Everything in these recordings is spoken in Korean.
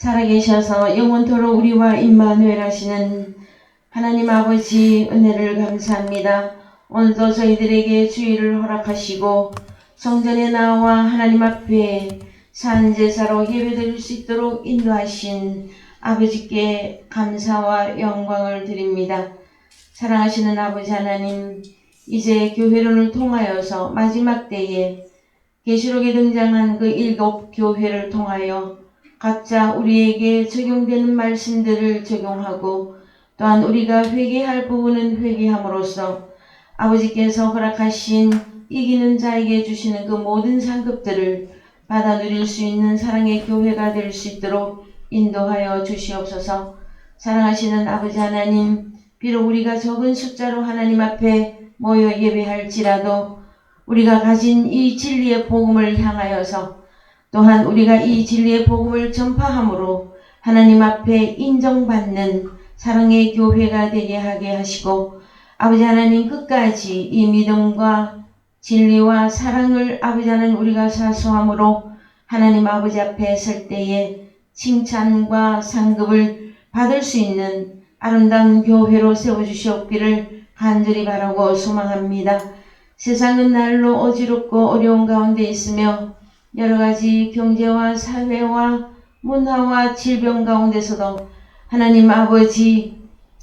살아계셔서 영원토록 우리와 임마누엘 하시는 하나님 아버지 은혜를 감사합니다. 오늘도 저희들에게 주의를 허락하시고 성전에 나와 하나님 앞에 산제사로 예배드릴 수 있도록 인도하신 아버지께 감사와 영광을 드립니다. 사랑하시는 아버지 하나님, 이제 교회론을 통하여서 마지막 때에 계시록에 등장한 그 7 교회를 통하여 각자 우리에게 적용되는 말씀들을 적용하고 또한 우리가 회개할 부분은 회개함으로써 아버지께서 허락하신 이기는 자에게 주시는 그 모든 상급들을 받아 누릴 수 있는 사랑의 교회가 될 수 있도록 인도하여 주시옵소서. 사랑하시는 아버지 하나님, 비록 우리가 적은 숫자로 하나님 앞에 모여 예배할지라도 우리가 가진 이 진리의 복음을 향하여서 또한 우리가 이 진리의 복음을 전파함으로 하나님 앞에 인정받는 사랑의 교회가 되게 하게 하시고 아버지 하나님 끝까지 이 믿음과 진리와 사랑을 아버지 하나님 우리가 사수함으로 하나님 아버지 앞에 설 때에 칭찬과 상급을 받을 수 있는 아름다운 교회로 세워주시옵기를 간절히 바라고 소망합니다. 세상은 날로 어지럽고 어려운 가운데 있으며 여러가지 경제와 사회와 문화와 질병 가운데서도 하나님 아버지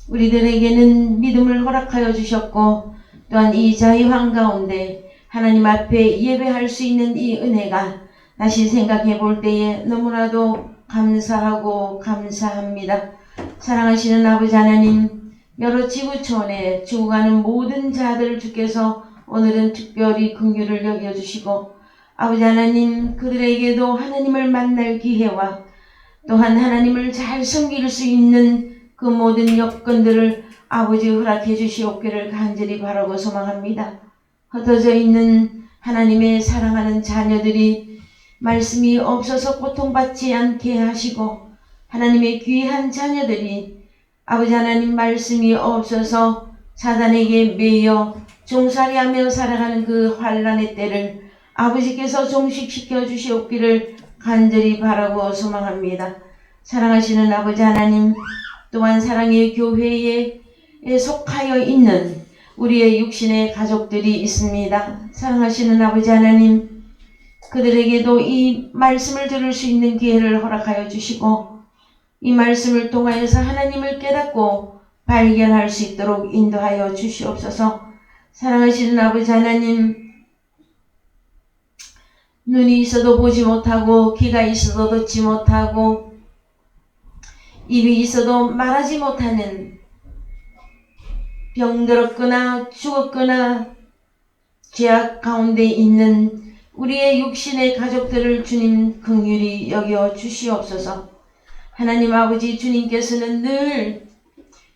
우리들에게는 믿음을 허락하여 주셨고 또한 이 자유한 가운데 하나님 앞에 예배할 수 있는 이 은혜가 다시 생각해 볼 때에 너무나도 감사하고 감사합니다. 사랑하시는 아버지 하나님, 여러 지구촌에 죽어가는 모든 자들을 주께서 오늘은 특별히 긍휼을 여겨주시고 아버지 하나님 그들에게도 하나님을 만날 기회와 또한 하나님을 잘 섬길 수 있는 그 모든 여건들을 아버지 허락해 주시옵기를 간절히 바라고 소망합니다. 흩어져 있는 하나님의 사랑하는 자녀들이 말씀이 없어서 고통받지 않게 하시고 하나님의 귀한 자녀들이 아버지 하나님 말씀이 없어서 사단에게 매여 종살이하며 살아가는 그 환난의 때를 아버지께서 종식시켜 주시옵기를 간절히 바라고 소망합니다. 사랑하시는 아버지 하나님, 또한 사랑의 교회에 속하여 있는 우리의 육신의 가족들이 있습니다. 사랑하시는 아버지 하나님, 그들에게도 이 말씀을 들을 수 있는 기회를 허락하여 주시고 이 말씀을 통하여서 하나님을 깨닫고 발견할 수 있도록 인도하여 주시옵소서. 사랑하시는 아버지 하나님, 눈이 있어도 보지 못하고 귀가 있어도 듣지 못하고 입이 있어도 말하지 못하는 병들었거나 죽었거나 죄악 가운데 있는 우리의 육신의 가족들을 주님 긍휼히 여겨 주시옵소서. 하나님 아버지, 주님께서는 늘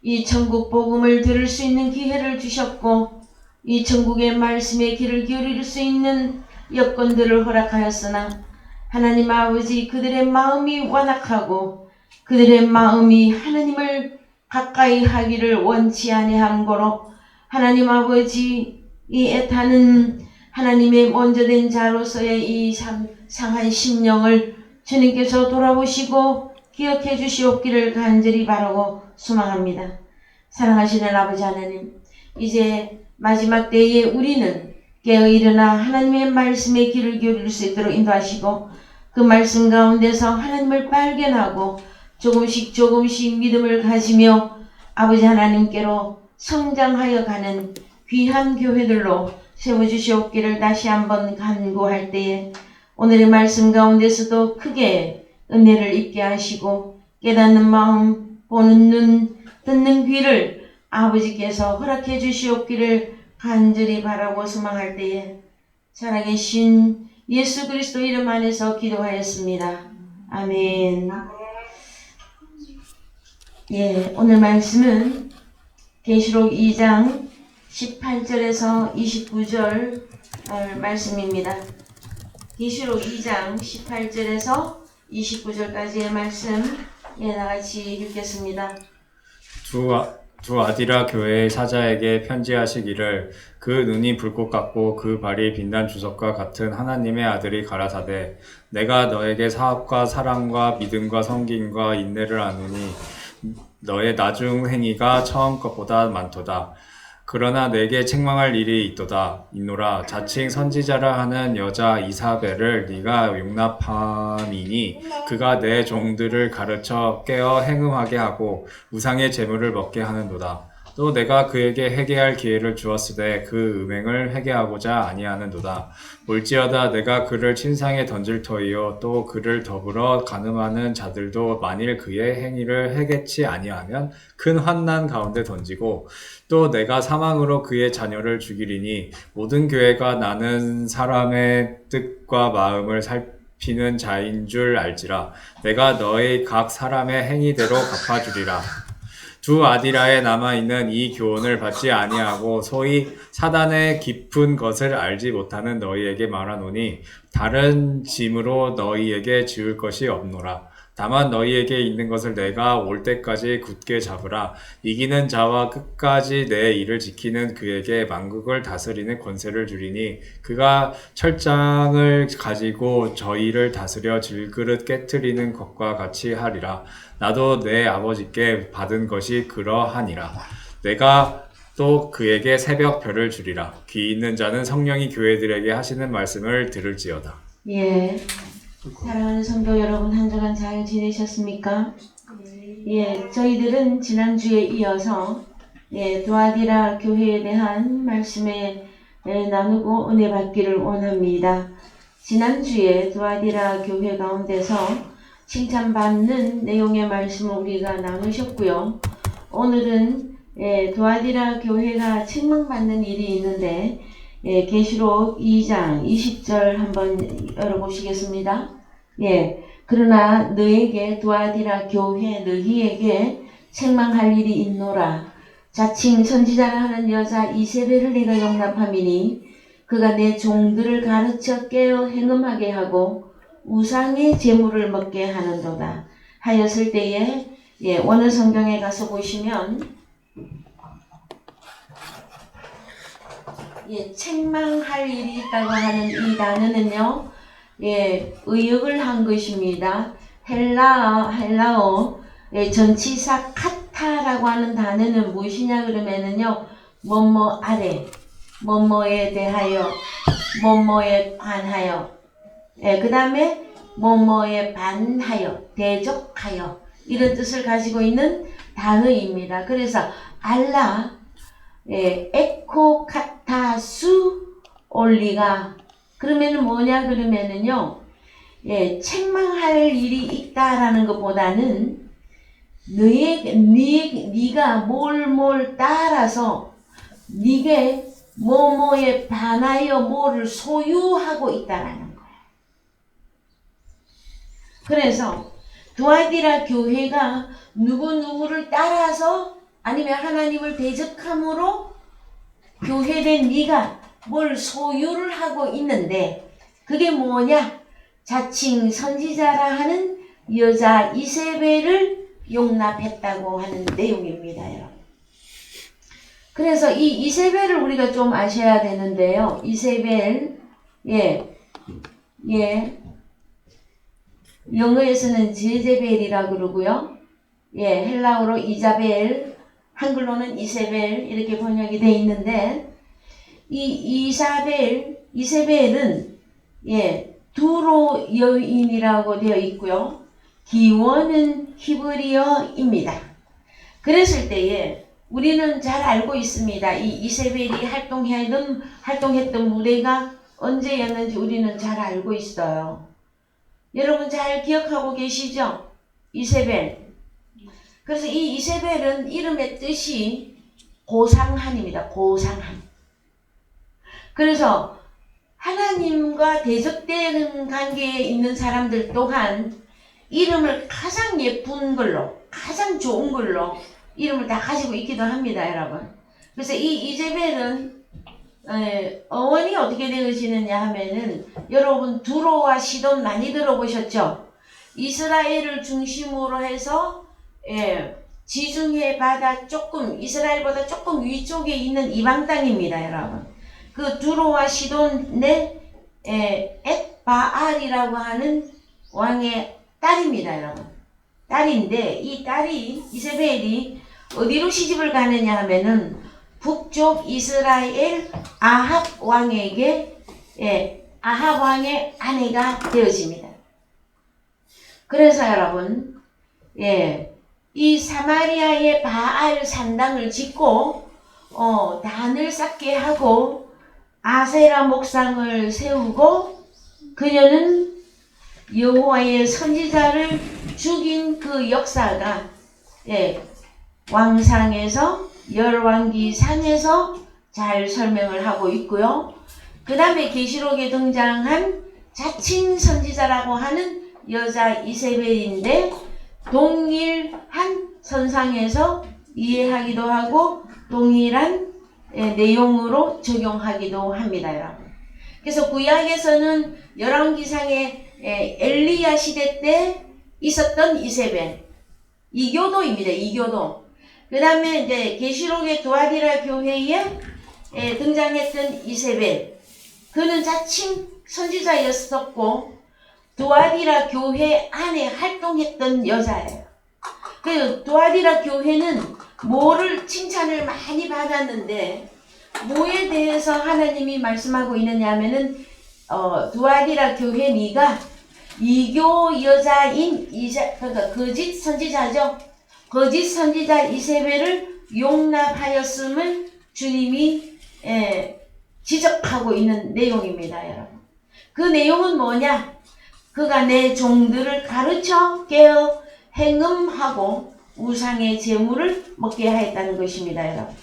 이 천국 복음을 들을 수 있는 기회를 주셨고 이 천국의 말씀에 귀를 기울일 수 있는 여건들을 허락하였으나 하나님 아버지 그들의 마음이 완악하고 그들의 마음이 하나님을 가까이 하기를 원치 아니함고로 하나님 아버지 이 애타는 하나님의 먼저 된 자로서의 이 상한 심령을 주님께서 돌아보시고 기억해 주시옵기를 간절히 바라고 소망합니다. 사랑하시는 아버지 하나님, 이제 마지막 때에 우리는 깨어 일어나 하나님의 말씀에 귀를 기울일 수 있도록 인도하시고 그 말씀 가운데서 하나님을 발견하고 조금씩 믿음을 가지며 아버지 하나님께로 성장하여 가는 귀한 교회들로 세워주시옵기를 다시 한번 간구할 때에 오늘의 말씀 가운데서도 크게 은혜를 입게 하시고 깨닫는 마음, 보는 눈, 듣는 귀를 아버지께서 허락해 주시옵기를 간절히 바라고 소망할 때에 살아계신 예수 그리스도 이름 안에서 기도하였습니다. 아멘. 예, 오늘 말씀은 계시록 2장 18절에서 29절 말씀입니다. 계시록 2장 18절에서 29절까지의 말씀 나같이 읽겠습니다. 두아디라 교회의 사자에게 편지하시기를 그 눈이 불꽃 같고 그 발이 빛난 주석과 같은 하나님의 아들이 가라사대 내가 너에게 사업과 사랑과 믿음과 섬김과 인내를 아노니 너의 나중 행위가 처음 것보다 많도다. 그러나 내게 책망할 일이 있노라. 자칭 선지자라 하는 여자 이사벨을 네가 용납함이니 그가 내 종들을 가르쳐 깨어 행음하게 하고 우상의 제물을 먹게 하는도다. 또 내가 그에게 회개할 기회를 주었으되 그 음행을 회개하고자 아니하는도다. 볼지어다 내가 그를 침상에 던질 터이요 또 그를 더불어 간음하는 자들도 만일 그의 행위를 회개치 아니하면 큰 환난 가운데 던지고 또 내가 사망으로 그의 자녀를 죽이리니 모든 교회가 나는 사람의 뜻과 마음을 살피는 자인 줄 알지라. 내가 너의 각 사람의 행위대로 갚아주리라. 두아디라에 남아있는 이 교훈을 받지 아니하고 소위 사단의 깊은 것을 알지 못하는 너희에게 말하노니 다른 짐으로 너희에게 지을 것이 없노라. 다만 너희에게 있는 것을 내가 올 때까지 굳게 잡으라. 이기는 자와 끝까지 내 일을 지키는 그에게 만국을 다스리는 권세를 주리니 그가 철장을 가지고 저희를 다스려 질그릇 깨트리는 것과 같이 하리라. 나도 내 아버지께 받은 것이 그러하니라. 내가 또 그에게 새벽 별을 주리라. 귀 있는 자는 성령이 교회들에게 하시는 말씀을 들을지어다. 예, 사랑하는 성도 여러분, 한 주간 잘 지내셨습니까? 예, 저희들은 지난주에 이어서 두아디라 교회에 대한 말씀에 나누고 은혜 받기를 원합니다. 지난주에 두아디라 교회 가운데서 칭찬받는 내용의 말씀을 우리가 나누셨고요. 오늘은 두아디라 교회가 책망받는 일이 있는데 계시록 2장 20절 한번 열어보시겠습니다. 그러나 너에게 두아디라 교회 너희에게 책망할 일이 있노라. 자칭 선지자라 하는 여자 이세벨을 내가 용납함이니 그가 내 종들을 가르쳐 깨어 행음하게 하고 우상의 제물을 먹게 하는도다 하였을 때에 원어 성경에 가서 보시면 책망할 일이 있다고 하는 이 단어는요 의역을 한 것입니다. 헬라어 전치사 카타라고 하는 단어는 무엇이냐 그러면은요 뭐뭐 아래 뭐뭐에 대하여 뭐뭐에 관하여 그 다음에 뭐뭐에 반하여 대적하여 이런 뜻을 가지고 있는 단어입니다. 그래서 알라 에코카타수 올리가 그러면은 뭐냐 그러면은요 책망할 일이 있다라는 것보다는 네가 뭘 따라서 네게 뭐뭐에 반하여 뭐를 소유하고 있다라는 거예요. 그래서 두아디라 교회가 누구누구를 따라서 아니면 하나님을 대적함으로 교회된 네가 뭘 소유를 하고 있는데 그게 뭐냐? 자칭 선지자라 하는 여자 이세벨을 용납했다고 하는 내용입니다. 여러분. 그래서 이 이세벨을 우리가 좀 아셔야 되는데요. 이세벨 영어에서는 제제벨이라고 그러고요. 헬라어로 이자벨, 한글로는 이세벨 이렇게 번역이 되어 있는데 이 이세벨은 두로 여인이라고 되어 있고요. 기원은 히브리어입니다. 그랬을 때에 우리는 잘 알고 있습니다. 이 이세벨이 활동했던 무대가 언제였는지 우리는 잘 알고 있어요. 여러분 잘 기억하고 계시죠? 이세벨. 그래서 이 이세벨은 이름의 뜻이 고상한입니다. 고상한. 그래서 하나님과 대적되는 관계에 있는 사람들 또한 이름을 가장 예쁜 걸로, 가장 좋은 걸로 이름을 다 가지고 있기도 합니다, 여러분. 그래서 이 이세벨은 어원이 어떻게 되어지느냐 하면은 여러분 두로와 시돈 많이 들어보셨죠? 이스라엘을 중심으로 해서 지중해 바다 조금 이스라엘보다 조금 위쪽에 있는 이방 땅입니다, 여러분. 그 두로와 시돈의 엣바알이라고 하는 왕의 딸입니다, 여러분. 딸인데 이 딸이 이세벨이 어디로 시집을 가느냐 하면은 북쪽 이스라엘 아합 왕에게 아합 왕의 아내가 되어집니다. 그래서 여러분 이 사마리아의 바알 산당을 짓고 단을 쌓게 하고 아세라 목상을 세우고 그녀는 여호와의 선지자를 죽인 그 역사가 왕상에서 열왕기상에서 잘 설명을 하고 있고요. 그 다음에 계시록에 등장한 자칭 선지자라고 하는 여자 이세벨인데 동일한 선상에서 이해하기도 하고 동일한 내용으로 적용하기도 합니다, 여러분. 그래서 구약에서는 열왕기상의 엘리야 시대 때 있었던 이세벨, 이교도입니다. 이교도. 그 다음에 이제 계시록의 두아디라 교회에 등장했던 이세벨, 그는 자칭 선지자였었고 두아디라 교회 안에 활동했던 여자예요. 그 두아디라 교회는 뭐를 칭찬을 많이 받았는데 뭐에 대해서 하나님이 말씀하고 있느냐 하면은 두아디라 교회 네가 이교 여자인 그러니까 거짓 선지자죠. 거짓 선지자 이세벨을 용납하였음을 주님이 지적하고 있는 내용입니다, 여러분. 그 내용은 뭐냐? 그가 내 종들을 가르쳐 깨어 행음하고 우상의 제물을 먹게 하였다는 것입니다, 여러분.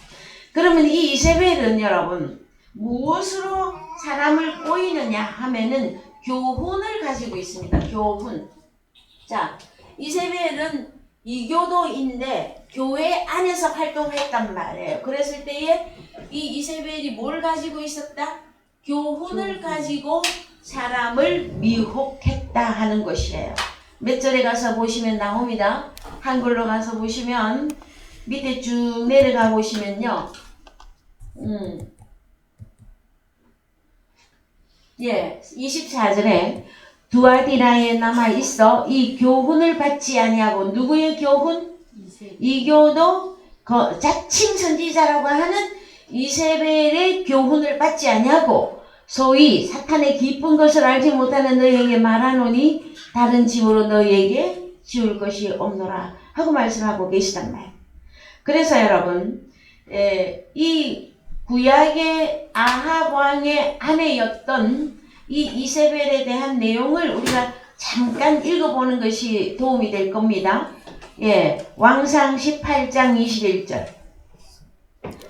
그러면 이 이세벨은 여러분 무엇으로 사람을 꼬이느냐 하면은 교훈을 가지고 있습니다. 교훈. 자, 이세벨은 이교도인데 교회 안에서 활동했단 말이에요. 그랬을 때에 이 이세벨이 뭘 가지고 있었다? 교훈을 가지고 사람을 미혹했다 하는 것이에요. 몇 절에 가서 보시면 나옵니다. 한글로 가서 보시면 밑에 쭉 내려가 보시면요. 24절에 두아디라에 남아 있어 이 교훈을 받지 아니하고 누구의 교훈? 이교도 자칭 선지자라고 하는 이세벨의 교훈을 받지 아니하고 소위 사탄의 기쁜 것을 알지 못하는 너희에게 말하노니 다른 짐으로 너희에게 지울 것이 없노라 하고 말씀하고 계시단 말이에요. 그래서 여러분 이 구약의 아합 왕의 아내였던 이 이세벨에 대한 내용을 우리가 잠깐 읽어보는 것이 도움이 될 겁니다. 왕상 18장 21절.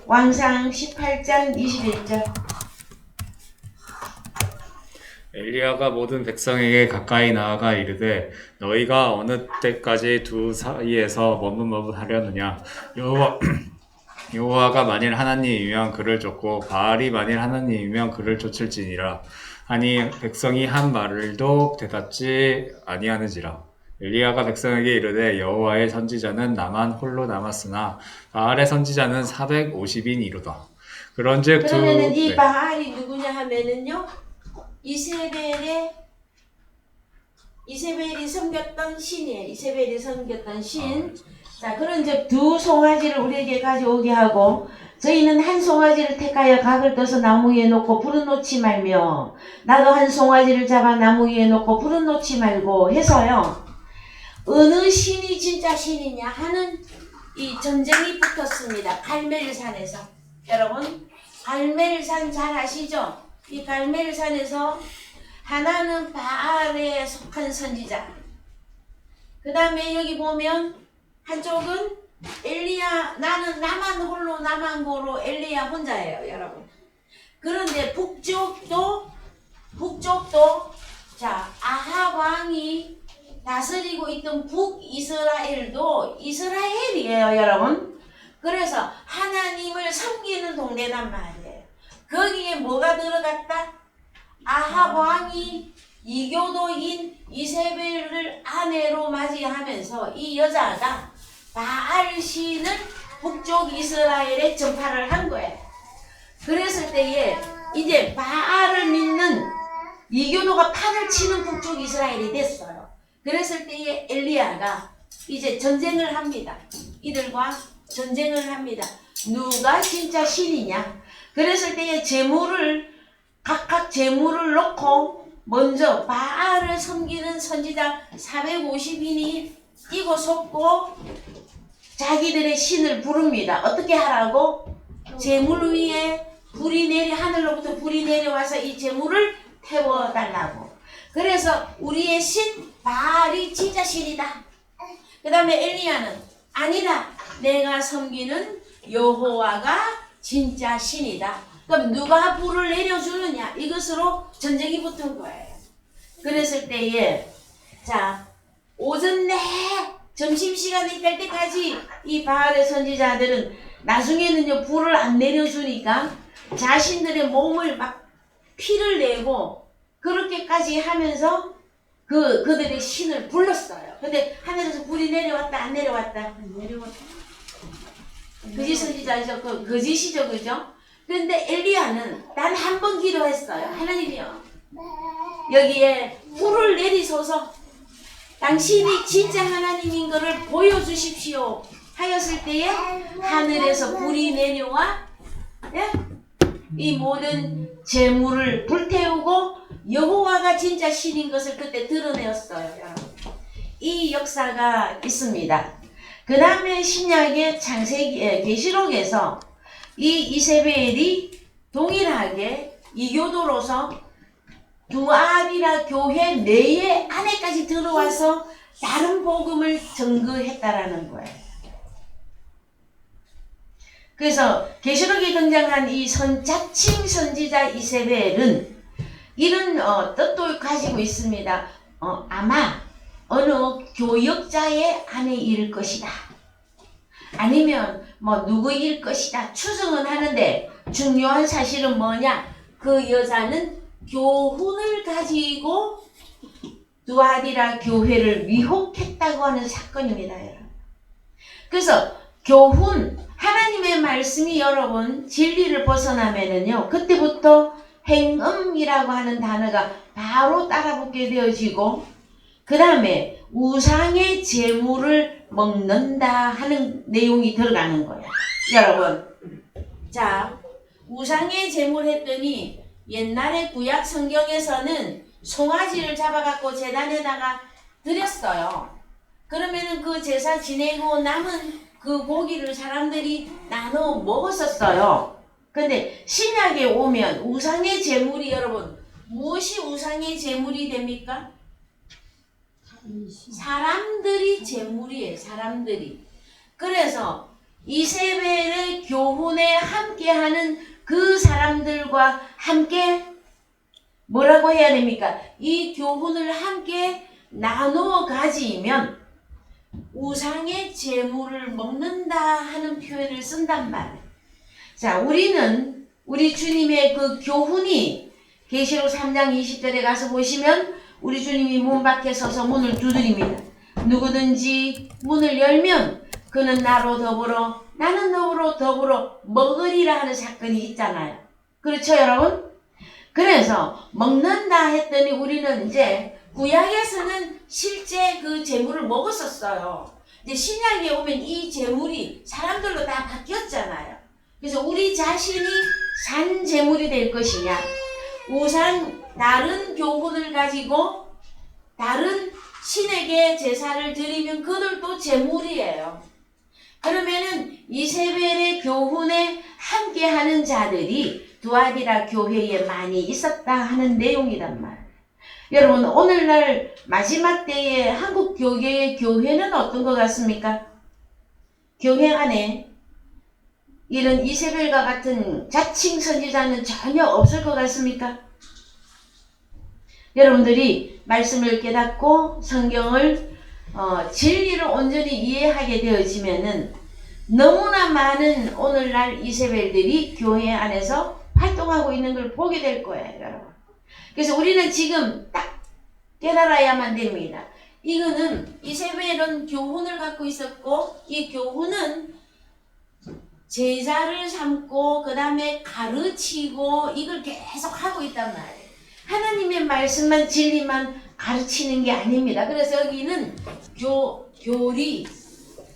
왕상 18장 21절. 엘리야가 모든 백성에게 가까이 나아가 이르되 너희가 어느 때까지 두 사이에서 머뭇머뭇하려느냐. 여호와가 만일 하나님이면 그를 쫓고 바알이 만일 하나님이면 그를 쫓을지니라 하니 백성이 한 말을도 대답지 아니하는지라. 엘리야가 백성에게 이르되 여호와의 선지자는 나만 홀로 남았으나 바알의 선지자는 450인이로다. 그런즉 그러면은 이 바알이 누구냐 하면은요, 이세벨이 섬겼던 신이에요. 이세벨이 섬겼던 신. 자, 그런즉 두 송아지를 우리에게 가져오게 하고 저희는 한 송아지를 택하여 각을 떠서 나무 위에 놓고 불은 놓지 말며 나도 한 송아지를 잡아 나무 위에 놓고 불은 놓지 말고 해서요. 어느 신이 진짜 신이냐 하는 이 전쟁이 붙었습니다. 갈멜산에서. 여러분, 갈멜산 잘 아시죠? 이 갈멜산에서 하나는 바알에 속한 선지자, 그 다음에 여기 보면 한쪽은 엘리야, 나만 홀로 나만 고로 엘리야 혼자예요, 여러분. 그런데 북쪽도 자, 아합 왕이 다스리고 있던 북이스라엘도 이스라엘이에요, 여러분. 그래서 하나님을 섬기는 동네란 말이에요. 거기에 뭐가 들어갔다? 아합 왕이 이교도인 이세벨을 아내로 맞이하면서 이 여자가 바알 신을 북쪽 이스라엘에 전파를 한 거예요. 그랬을 때에 이제 바알을 믿는 이교도가 판을 치는 북쪽 이스라엘이 됐어요. 그랬을 때에 엘리야가 이제 전쟁을 합니다. 이들과 전쟁을 합니다. 누가 진짜 신이냐? 그랬을 때에 각각 제물을 놓고 먼저 바알을 섬기는 선지자 450인이 뛰고 섰고 자기들의 신을 부릅니다. 어떻게 하라고? 제물 위에 하늘로부터 불이 내려와서 이 제물을 태워달라고. 그래서 우리의 신 바알이 진짜 신이다. 그 다음에 엘리야는 아니다. 내가 섬기는 여호와가 진짜 신이다. 그럼 누가 불을 내려주느냐? 이것으로 전쟁이 붙은 거예요. 그랬을 때에 자 오전 내 점심시간이 될 때까지 이 바알의 선지자들은 나중에는요 불을 안 내려주니까 자신들의 몸을 막 피를 내고 그렇게까지 하면서 그들의 신을 불렀어요. 근데 하늘에서 불이 내려왔다 안 내려왔다? 안 내려왔다. 거짓 선지자죠. 거짓이죠, 그죠? 그런데 엘리야는 단 한 번 기도했어요. 하나님이요, 여기에 불을 내리소서. 당신이 진짜 하나님인 것을 보여주십시오 하였을 때에 하늘에서 불이 내려와 이 모든 재물을 불태우고 여호와가 진짜 신인 것을 그때 드러내었어요. 여러분. 이 역사가 있습니다. 그 다음에 신약의 계시록에서 이 이세벨이 동일하게 이교도로서 두아비라 교회 내에 안에까지 들어와서 다른 복음을 증거했다라는 거예요. 그래서 계시록에 등장한 이 자칭 선지자 이세벨은 이런 뜻도 가지고 있습니다. 아마 어느 교역자의 아내일 것이다. 아니면 누구일 것이다. 추정은 하는데 중요한 사실은 뭐냐? 그 여자는 교훈을 가지고 두아디라 교회를 위혹했다고 하는 사건입니다, 여러분. 그래서 교훈, 하나님의 말씀이 여러분 진리를 벗어나면은요, 그때부터 행음이라고 하는 단어가 바로 따라붙게 되어지고, 그 다음에 우상의 제물을 먹는다 하는 내용이 들어가는 거예요. 여러분, 자, 우상의 제물 했더니 옛날에 구약 성경에서는 송아지를 잡아갖고 제단에다가 드렸어요. 그러면은 그 제사 지내고 남은 그 고기를 사람들이 나눠 먹었었어요. 근데 신약에 오면 우상의 제물이 여러분 무엇이 우상의 제물이 됩니까? 사람들이 제물이에요. 사람들이. 그래서 이세벨의 교훈에 함께하는 그 사람들과 함께 뭐라고 해야 됩니까? 이 교훈을 함께 나누어 가지면 우상의 제물을 먹는다 하는 표현을 쓴단 말이에요. 자, 우리는 우리 주님의 그 교훈이 계시록 3장 20절에 가서 보시면 우리 주님이 문 밖에 서서 문을 두드립니다. 누구든지 문을 열면 그는 나로 더불어 나는 너로 더불어 먹으리라 하는 사건이 있잖아요. 그렇죠, 여러분? 그래서 먹는다 했더니 우리는 이제 구약에서는 실제 그 제물을 먹었었어요. 이제 신약에 오면 이 제물이 사람들로 다 바뀌었잖아요. 그래서 우리 자신이 산 제물이 될 것이냐, 다른 교훈을 가지고 다른 신에게 제사를 드리면 그들도 제물이에요. 그러면은 이세벨의 교훈에 함께하는 자들이 두아디라 교회에 많이 있었다 하는 내용이란 말이에요. 여러분, 오늘날 마지막 때의 한국 교계의 교회는 어떤 것 같습니까? 교회 안에 이런 이세벨과 같은 자칭 선지자는 전혀 없을 것 같습니까? 여러분들이 말씀을 깨닫고 성경을 진리를 온전히 이해하게 되어지면은 너무나 많은 오늘날 이세벨들이 교회 안에서 활동하고 있는 걸 보게 될 거예요, 여러분. 그래서 우리는 지금 딱 깨달아야만 됩니다. 이거는 이세벨은 교훈을 갖고 있었고 이 교훈은 제자를 삼고 그 다음에 가르치고 이걸 계속 하고 있단 말이에요. 하나님의 말씀만 진리만 가르치는 게 아닙니다. 그래서 여기는 교리,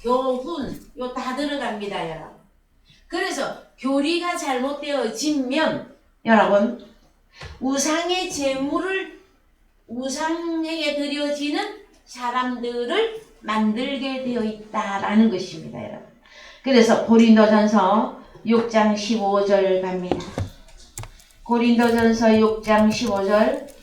교훈 요 다 들어갑니다, 여러분. 그래서 교리가 잘못되어지면 여러분 우상의 제물을 우상에게 드려지는 사람들을 만들게 되어 있다라는 것입니다, 여러분. 그래서 고린도전서 6장 15절 갑니다. 고린도전서 6장 15절.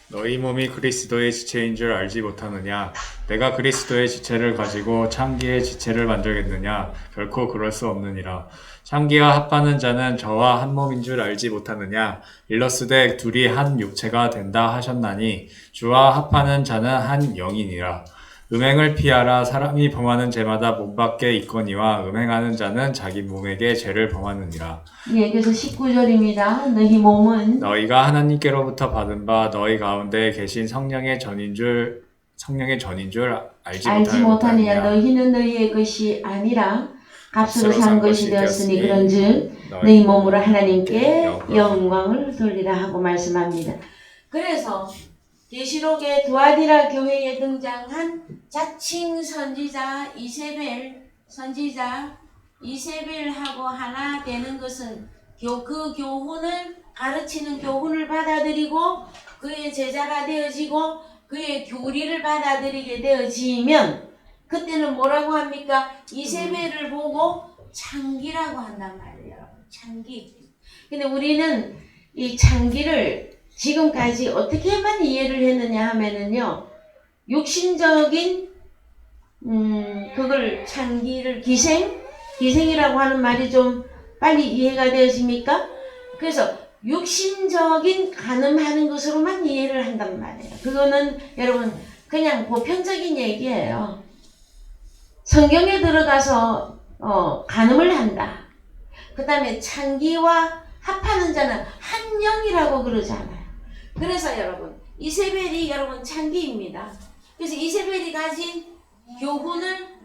너희 몸이 그리스도의 지체인 줄 알지 못하느냐? 내가 그리스도의 지체를 가지고 창기의 지체를 만들겠느냐? 결코 그럴 수 없느니라. 창기와 합하는 자는 저와 한 몸인 줄 알지 못하느냐? 일러스되 둘이 한 육체가 된다 하셨나니 주와 합하는 자는 한 영이니라. 음행을 피하라. 사람이 범하는 죄마다 몸 밖에 있거니와 음행하는 자는 자기 몸에게 죄를 범하느니라. 예, 그래서 19절입니다. 너희 몸은 너희가 하나님께로부터 받은 바 너희 가운데 계신 성령의 전인 줄 알지 못하느냐. 너희는 너희의 것이 아니라 값으로 산 것이 되었으니 그런즉 너희 몸으로 하나님께 영광을 돌리라 하고 말씀합니다. 그래서 계시록의 두아디라 교회에 등장한 자칭 선지자 이세벨하고 하나 되는 것은 그 교훈을 가르치는 교훈을 받아들이고 그의 제자가 되어지고 그의 교리를 받아들이게 되어지면 그때는 뭐라고 합니까? 이세벨을 보고 창기라고 한단 말이에요. 창기. 근데 우리는 이 창기를 지금까지 어떻게만 이해를 했느냐 하면은요, 육신적인 그걸 창기를 기생이라고 하는 말이 좀 빨리 이해가 되어집니까? 그래서 육신적인 간음하는 것으로만 이해를 한단 말이에요. 그거는 여러분 그냥 보편적인 얘기예요. 성경에 들어가서 간음을 한다. 그 다음에 창기와 합하는 자는 한 영이라고 그러잖아요. 그래서 여러분 이세벨이 여러분 창기입니다. 그래서 이세벨이 가진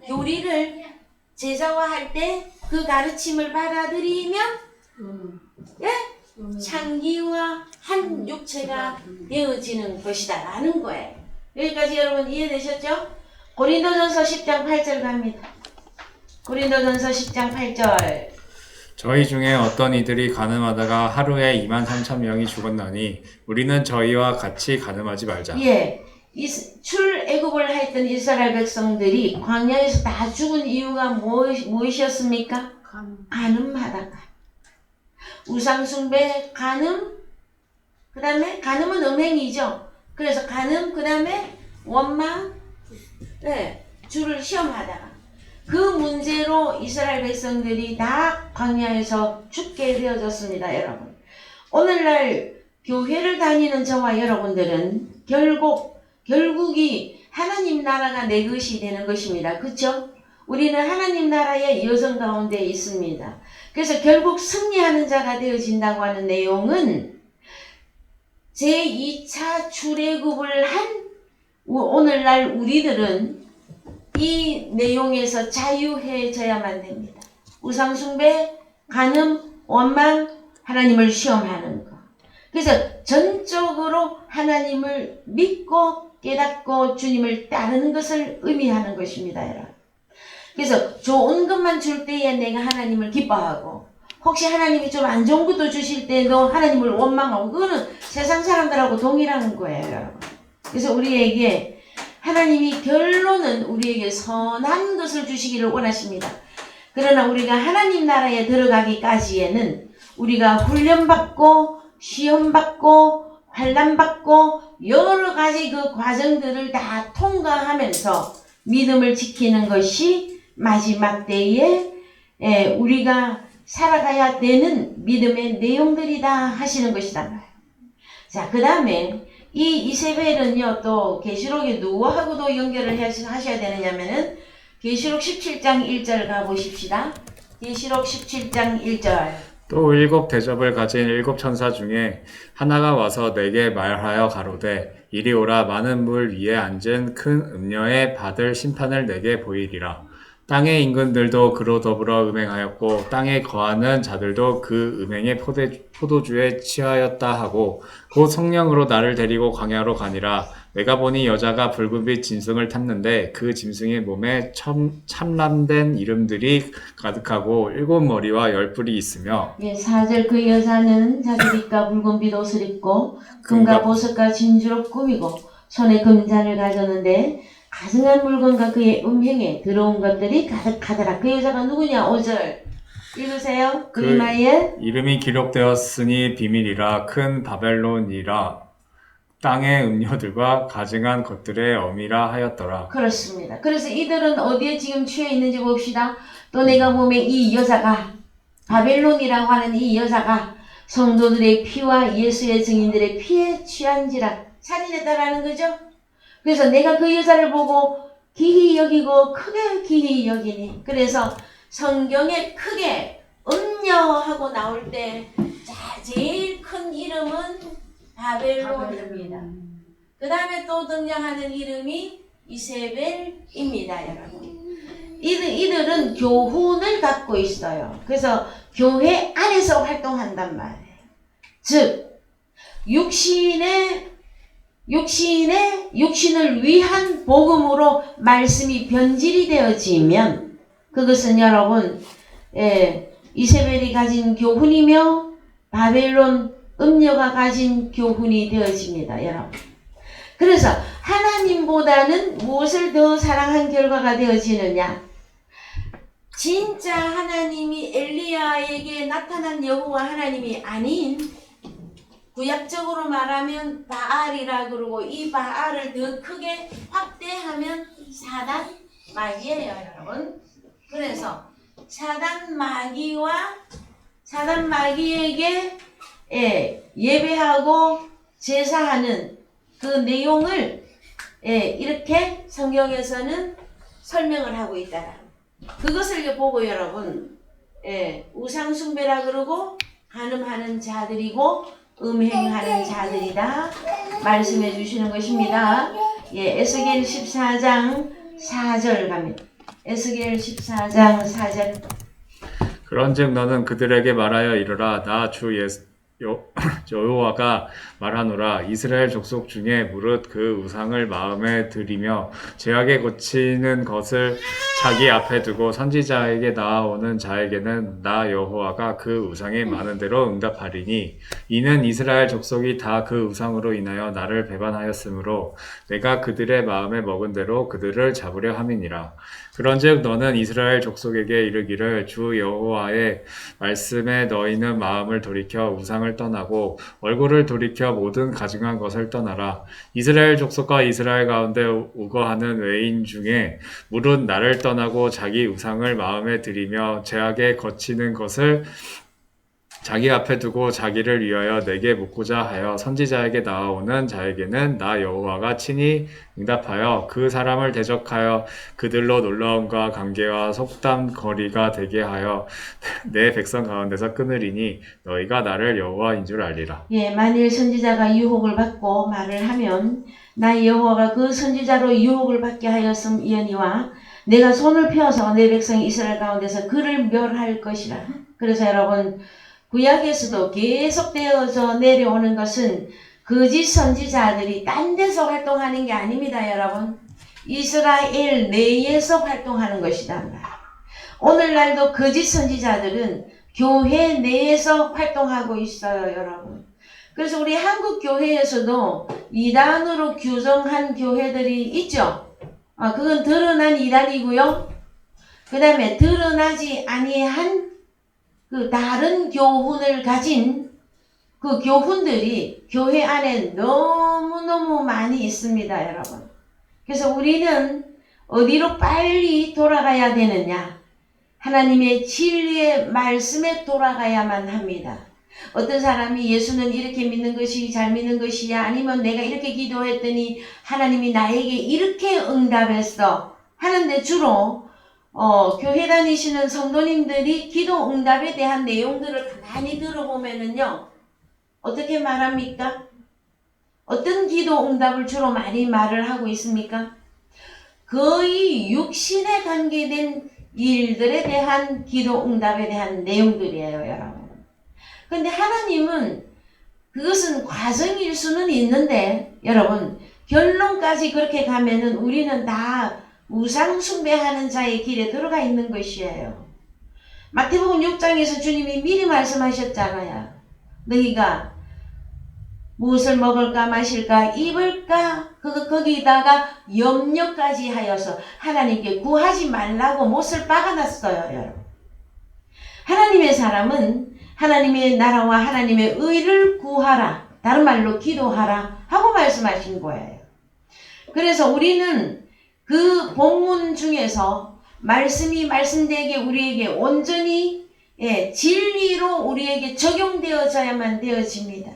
교리를 제자화할 때 그 가르침을 받아들이면 예? 창기와 한 육체가 되어지는 것이다 라는 거예요. 여기까지 여러분 이해되셨죠? 고린도전서 10장 8절 갑니다. 고린도전서 10장 8절. 저희 중에 어떤 이들이 간음하다가 하루에 23,000명이 죽었나니 우리는 저희와 같이 간음하지 말자. 예, 출애굽을 했던 이스라엘 백성들이 광야에서 다 죽은 이유가 무엇이었습니까? 간음하다가. 우상숭배, 간음, 그 다음에 간음은 음행이죠. 그래서 간음, 그 다음에 원망, 네, 주를 시험하다가. 그 문제로 이스라엘 백성들이 다 광야에서 죽게 되어졌습니다, 여러분. 오늘날 교회를 다니는 저와 여러분들은 결국이 하나님 나라가 내 것이 되는 것입니다. 그렇죠? 우리는 하나님 나라의 여정 가운데 있습니다. 그래서 결국 승리하는 자가 되어진다고 하는 내용은 제2차 출애굽을 한 오늘날 우리들은 이 내용에서 자유해져야만 됩니다. 우상숭배, 간음, 원망, 하나님을 시험하는 것. 그래서 전적으로 하나님을 믿고 깨닫고 주님을 따르는 것을 의미하는 것입니다, 여러분. 그래서 좋은 것만 줄 때에 내가 하나님을 기뻐하고 혹시 하나님이 좀 안 좋은 것도 주실 때도 하나님을 원망하고 그거는 세상 사람들하고 동일한 거예요, 여러분. 그래서 우리에게 하나님이 결론은 우리에게 선한 것을 주시기를 원하십니다. 그러나 우리가 하나님 나라에 들어가기까지에는 우리가 훈련받고 시험받고 환난받고 여러 가지 그 과정들을 다 통과하면서 믿음을 지키는 것이 마지막 때에 우리가 살아가야 되는 믿음의 내용들이다 하시는 것이다. 자, 그 다음에 이 이세벨은요, 또 계시록에 누구하고도 연결을 하셔야 되느냐면은 계시록 17장 1절 가보십시다. 계시록 17장 1절. 또 일곱 대접을 가진 일곱 천사 중에 하나가 와서 내게 말하여 가로되 이리 오라. 많은 물 위에 앉은 큰 음녀에 받을 심판을 내게 보이리라. 땅의 임금들도 그로 더불어 음행하였고 땅에 거하는 자들도 그 음행의 포도주에 취하였다 하고 곧 성령으로 나를 데리고 광야로 가니라. 내가 보니 여자가 붉은빛 짐승을 탔는데 그 짐승의 몸에 참람된 이름들이 가득하고 일곱 머리와 열 뿔이 있으며 예, 4절 그 여자는 자주빛과 붉은빛 옷을 입고 금과 보석과 진주로 꾸미고 손에 금잔을 가졌는데 가증한 물건과 그의 음행에 들어온 것들이 가득하더라. 그 여자가 누구냐? 5절 읽으세요. 그 이마에 이름이 기록되었으니 비밀이라 큰 바벨론이라 땅의 음녀들과 가증한 것들의 어미라 하였더라. 그렇습니다. 그래서 이들은 어디에 지금 취해 있는지 봅시다. 또 내가 보면 이 여자가 바벨론이라고 하는 이 여자가 성도들의 피와 예수의 증인들의 피에 취한지라 살인했다라는 거죠. 그래서 내가 그 여자를 보고 기히 여기고 크게 기히 여기니. 그래서 성경에 크게 음녀하고 나올 때 제일 큰 이름은 바벨론입니다. 그 다음에 또 등장하는 이름이 이세벨입니다, 여러분. 이들은 교훈을 갖고 있어요. 그래서 교회 안에서 활동한단 말이에요. 즉, 육신을 위한 복음으로 말씀이 변질이 되어지면 그것은 여러분 이세벨이 가진 교훈이며 바벨론 음녀가 가진 교훈이 되어집니다. 여러분. 그래서 하나님보다는 무엇을 더 사랑한 결과가 되어지느냐? 진짜 하나님이 엘리야에게 나타난 여호와 하나님이 아닌 구약적으로 말하면 바알이라 그러고 이 바알을 더 크게 확대하면 사단 마귀예요, 여러분. 그래서 사단 마귀에게 예배하고 제사하는 그 내용을 이렇게 성경에서는 설명을 하고 있다. 그것을 보고 여러분 우상 숭배라 그러고 간음하는 자들이고 음행하는 자들이다 말씀해 주시는 것입니다. 에스겔 14장 4절 갑니다. 에스겔 14장 4절. 그런즉 너는 그들에게 말하여 이르라. 나 주 여호와가 말하노라. 이스라엘 족속 중에 무릇 그 우상을 마음에 들이며 죄악에 고치는 것을 자기 앞에 두고 선지자에게 나아오는 자에게는 나 여호와가 그 우상에 많은 대로 응답하리니 이는 이스라엘 족속이 다 그 우상으로 인하여 나를 배반하였으므로 내가 그들의 마음에 먹은 대로 그들을 잡으려 함이니라. 그런즉 너는 이스라엘 족속에게 이르기를 주 여호와의 말씀에 너희는 마음을 돌이켜 우상을 떠나고 얼굴을 돌이켜 모든 가증한 것을 떠나라. 이스라엘 족속과 이스라엘 가운데 우거하는 외인 중에 무릇 나를 떠나고 자기 우상을 마음에 들이며 죄악에 거치는 것을 자기 앞에 두고 자기를 위하여 내게 묻고자 하여 선지자에게 나아오는 자에게는 나 여호와가 친히 응답하여 그 사람을 대적하여 그들로 놀라움과 관계와 속담거리가 되게 하여 내 백성 가운데서 끊으리니 너희가 나를 여호와인 줄 알리라. 만일 선지자가 유혹을 받고 말을 하면 나 여호와가 그 선지자로 유혹을 받게 하였음이니와 내가 손을 펴서 내 백성 이스라엘 가운데서 그를 멸할 것이라. 그래서 여러분 구약에서도 계속되어져 내려오는 것은 거짓 선지자들이 딴 데서 활동하는 게 아닙니다, 여러분. 이스라엘 내에서 활동하는 것이다. 오늘날도 거짓 선지자들은 교회 내에서 활동하고 있어요, 여러분. 그래서 우리 한국 교회에서도 이단으로 규정한 교회들이 있죠. 그건 드러난 이단이고요. 그 다음에 드러나지 아니한 그 다른 교훈을 가진 그 교훈들이 교회 안에 너무너무 많이 있습니다, 여러분. 그래서 우리는 어디로 빨리 돌아가야 되느냐? 하나님의 진리의 말씀에 돌아가야만 합니다. 어떤 사람이 예수는 이렇게 믿는 것이 잘 믿는 것이야, 아니면 내가 이렇게 기도했더니 하나님이 나에게 이렇게 응답했어 하는데 주로 교회 다니시는 성도님들이 기도 응답에 대한 내용들을 가만히 들어보면은요, 어떻게 말합니까? 어떤 기도 응답을 주로 많이 말을 하고 있습니까? 거의 육신에 관계된 일들에 대한 기도 응답에 대한 내용들이에요, 여러분. 근데 하나님은 그것은 과정일 수는 있는데, 여러분, 결론까지 그렇게 가면은 우리는 다 우상 숭배하는 자의 길에 들어가 있는 것이에요. 마태복음 6장에서 주님이 미리 말씀하셨잖아요. 너희가 무엇을 먹을까 마실까 입을까 거기다가 염려까지 하여서 하나님께 구하지 말라고 못을 박아놨어요, 여러분. 하나님의 사람은 하나님의 나라와 하나님의 의를 구하라, 다른 말로 기도하라 하고 말씀하신 거예요. 그래서 우리는 그 본문 중에서 말씀이 말씀되게 우리에게 온전히 진리로 우리에게 적용되어져야만 되어집니다.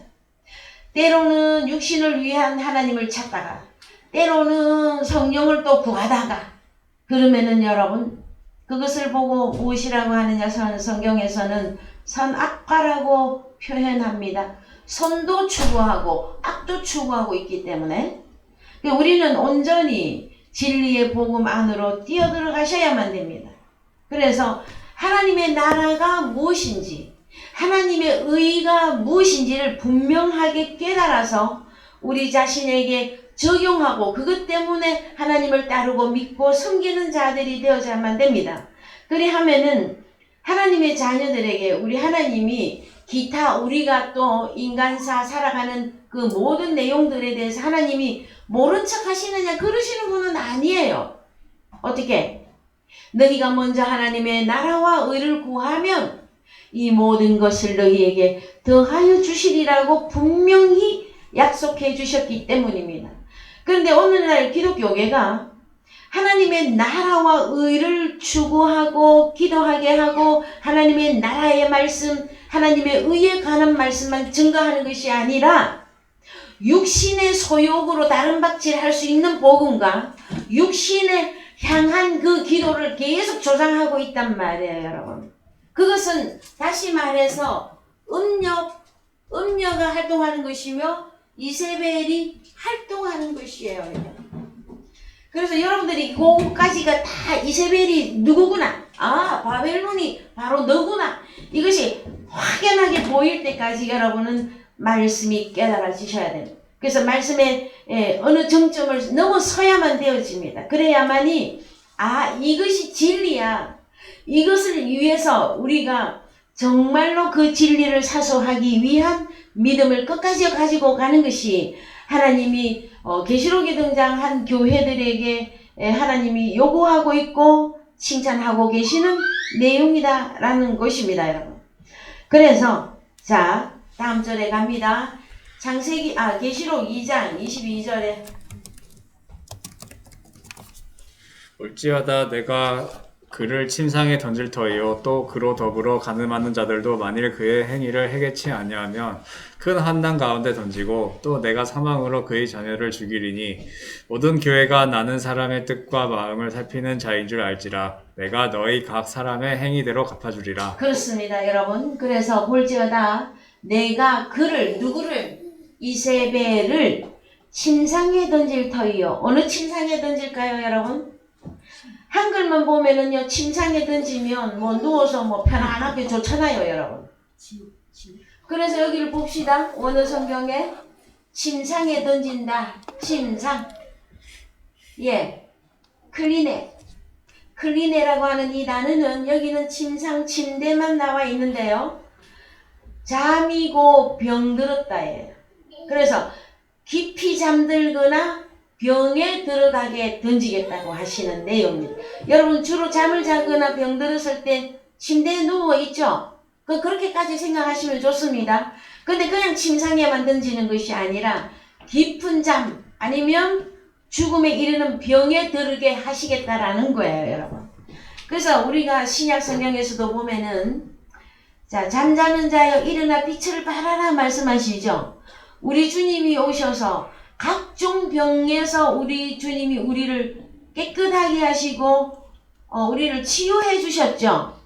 때로는 육신을 위한 하나님을 찾다가, 때로는 성령을 또 구하다가, 그러면은 여러분, 그것을 보고 무엇이라고 하느냐, 성경에서는 선악과라고 표현합니다. 선도 추구하고 악도 추구하고 있기 때문에 우리는 온전히 진리의 복음 안으로 뛰어들어가셔야만 됩니다. 그래서 하나님의 나라가 무엇인지, 하나님의 의가 무엇인지를 분명하게 깨달아서 우리 자신에게 적용하고 그것 때문에 하나님을 따르고 믿고 섬기는 자들이 되어야만 됩니다. 그리하면은 하나님의 자녀들에게 우리 하나님이 기타 우리가 또 인간사 살아가는 그 모든 내용들에 대해서 하나님이 모른 척 하시느냐 그러시는 분은 아니에요. 어떻게? 너희가 먼저 하나님의 나라와 의를 구하면 이 모든 것을 너희에게 더하여 주시리라고 분명히 약속해 주셨기 때문입니다. 그런데 오늘날 기독교계가 하나님의 나라와 의를 추구하고 기도하게 하고 하나님의 나라의 말씀, 하나님의 의에 관한 말씀만 증거하는 것이 아니라 육신의 소욕으로 다른 박질할 수 있는 복음과 육신에 향한 그 기도를 계속 조장하고 있단 말이에요, 여러분. 그것은 다시 말해서 음녀가 활동하는 것이며 이세벨이 활동하는 것이에요, 여러분. 그래서 여러분들이 그거까지가 다 이세벨이 누구구나, 바벨론이 바로 너구나, 이것이 확연하게 보일 때까지 여러분은 말씀이 깨달아지셔야 됩니다. 그래서 말씀의 어느 정점을 넘어서야만 되어집니다. 그래야만이 이것이 진리야, 이것을 위해서 우리가 정말로 그 진리를 사수하기 위한 믿음을 끝까지 가지고 가는 것이 하나님이 계시록에 등장한 교회들에게 하나님이 요구하고 있고 칭찬하고 계시는 내용이다라는 것입니다, 여러분. 그래서 자, 다음 절에 갑니다. 계시록 2장 22절에 올지어다 내가 그를 침상에 던질 터이요 또 그로 더불어 가늠하는 자들도 만일 그의 행위를 해개치 아니하면 큰 환난 가운데 던지고 또 내가 사망으로 그의 자녀를 죽이리니 모든 교회가 나는 사람의 뜻과 마음을 살피는 자인 줄 알지라 내가 너희 각 사람의 행위대로 갚아주리라. 그렇습니다, 여러분. 그래서 볼지어다 내가 누구를 이세벨을 침상에 던질 터이요. 어느 침상에 던질까요, 여러분? 한글만 보면은요, 침상에 던지면 누워서 편안하게 좋잖아요, 여러분. 그래서 여기를 봅시다. 원어 성경에 침상에 던진다. 침상. 클리네라고 하는 이 단어는 여기는 침상, 침대만 나와 있는데요. 잠이고 병들었다예요. 그래서 깊이 잠들거나 병에 들어가게 던지겠다고 하시는 내용입니다. 여러분 주로 잠을 자거나 병들었을 때 침대에 누워있죠? 그렇게까지 생각하시면 좋습니다. 근데 그냥 침상에만 던지는 것이 아니라 깊은 잠 아니면 죽음에 이르는 병에 들게 하시겠다라는 거예요, 여러분. 그래서 우리가 신약 성경에서도 보면은 잠자는 자여 일어나 빛을 발하라 말씀하시죠. 우리 주님이 오셔서 각종 병에서 우리 주님이 우리를 깨끗하게 하시고 우리를 치유해 주셨죠.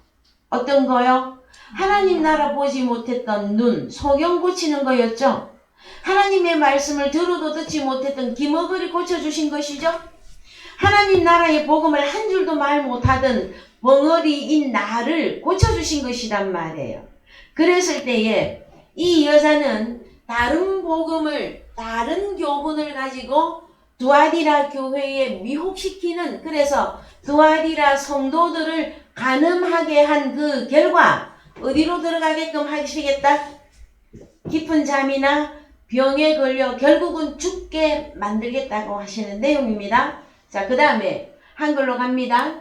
어떤 거요? 하나님 나라 보지 못했던 눈, 소경 고치는 거였죠. 하나님의 말씀을 들어도 듣지 못했던 기머거리 고쳐주신 것이죠. 하나님 나라의 복음을 한 줄도 말 못하던 벙어리인 나를 고쳐주신 것이란 말이에요. 그랬을 때에 이 여자는 다른 복음을, 다른 교훈을 가지고 두아디라 교회에 미혹시키는, 그래서 두아디라 성도들을 간음하게 한 그 결과 어디로 들어가게끔 하시겠다? 깊은 잠이나 병에 걸려 결국은 죽게 만들겠다고 하시는 내용입니다. 자, 그 다음에 한글로 갑니다.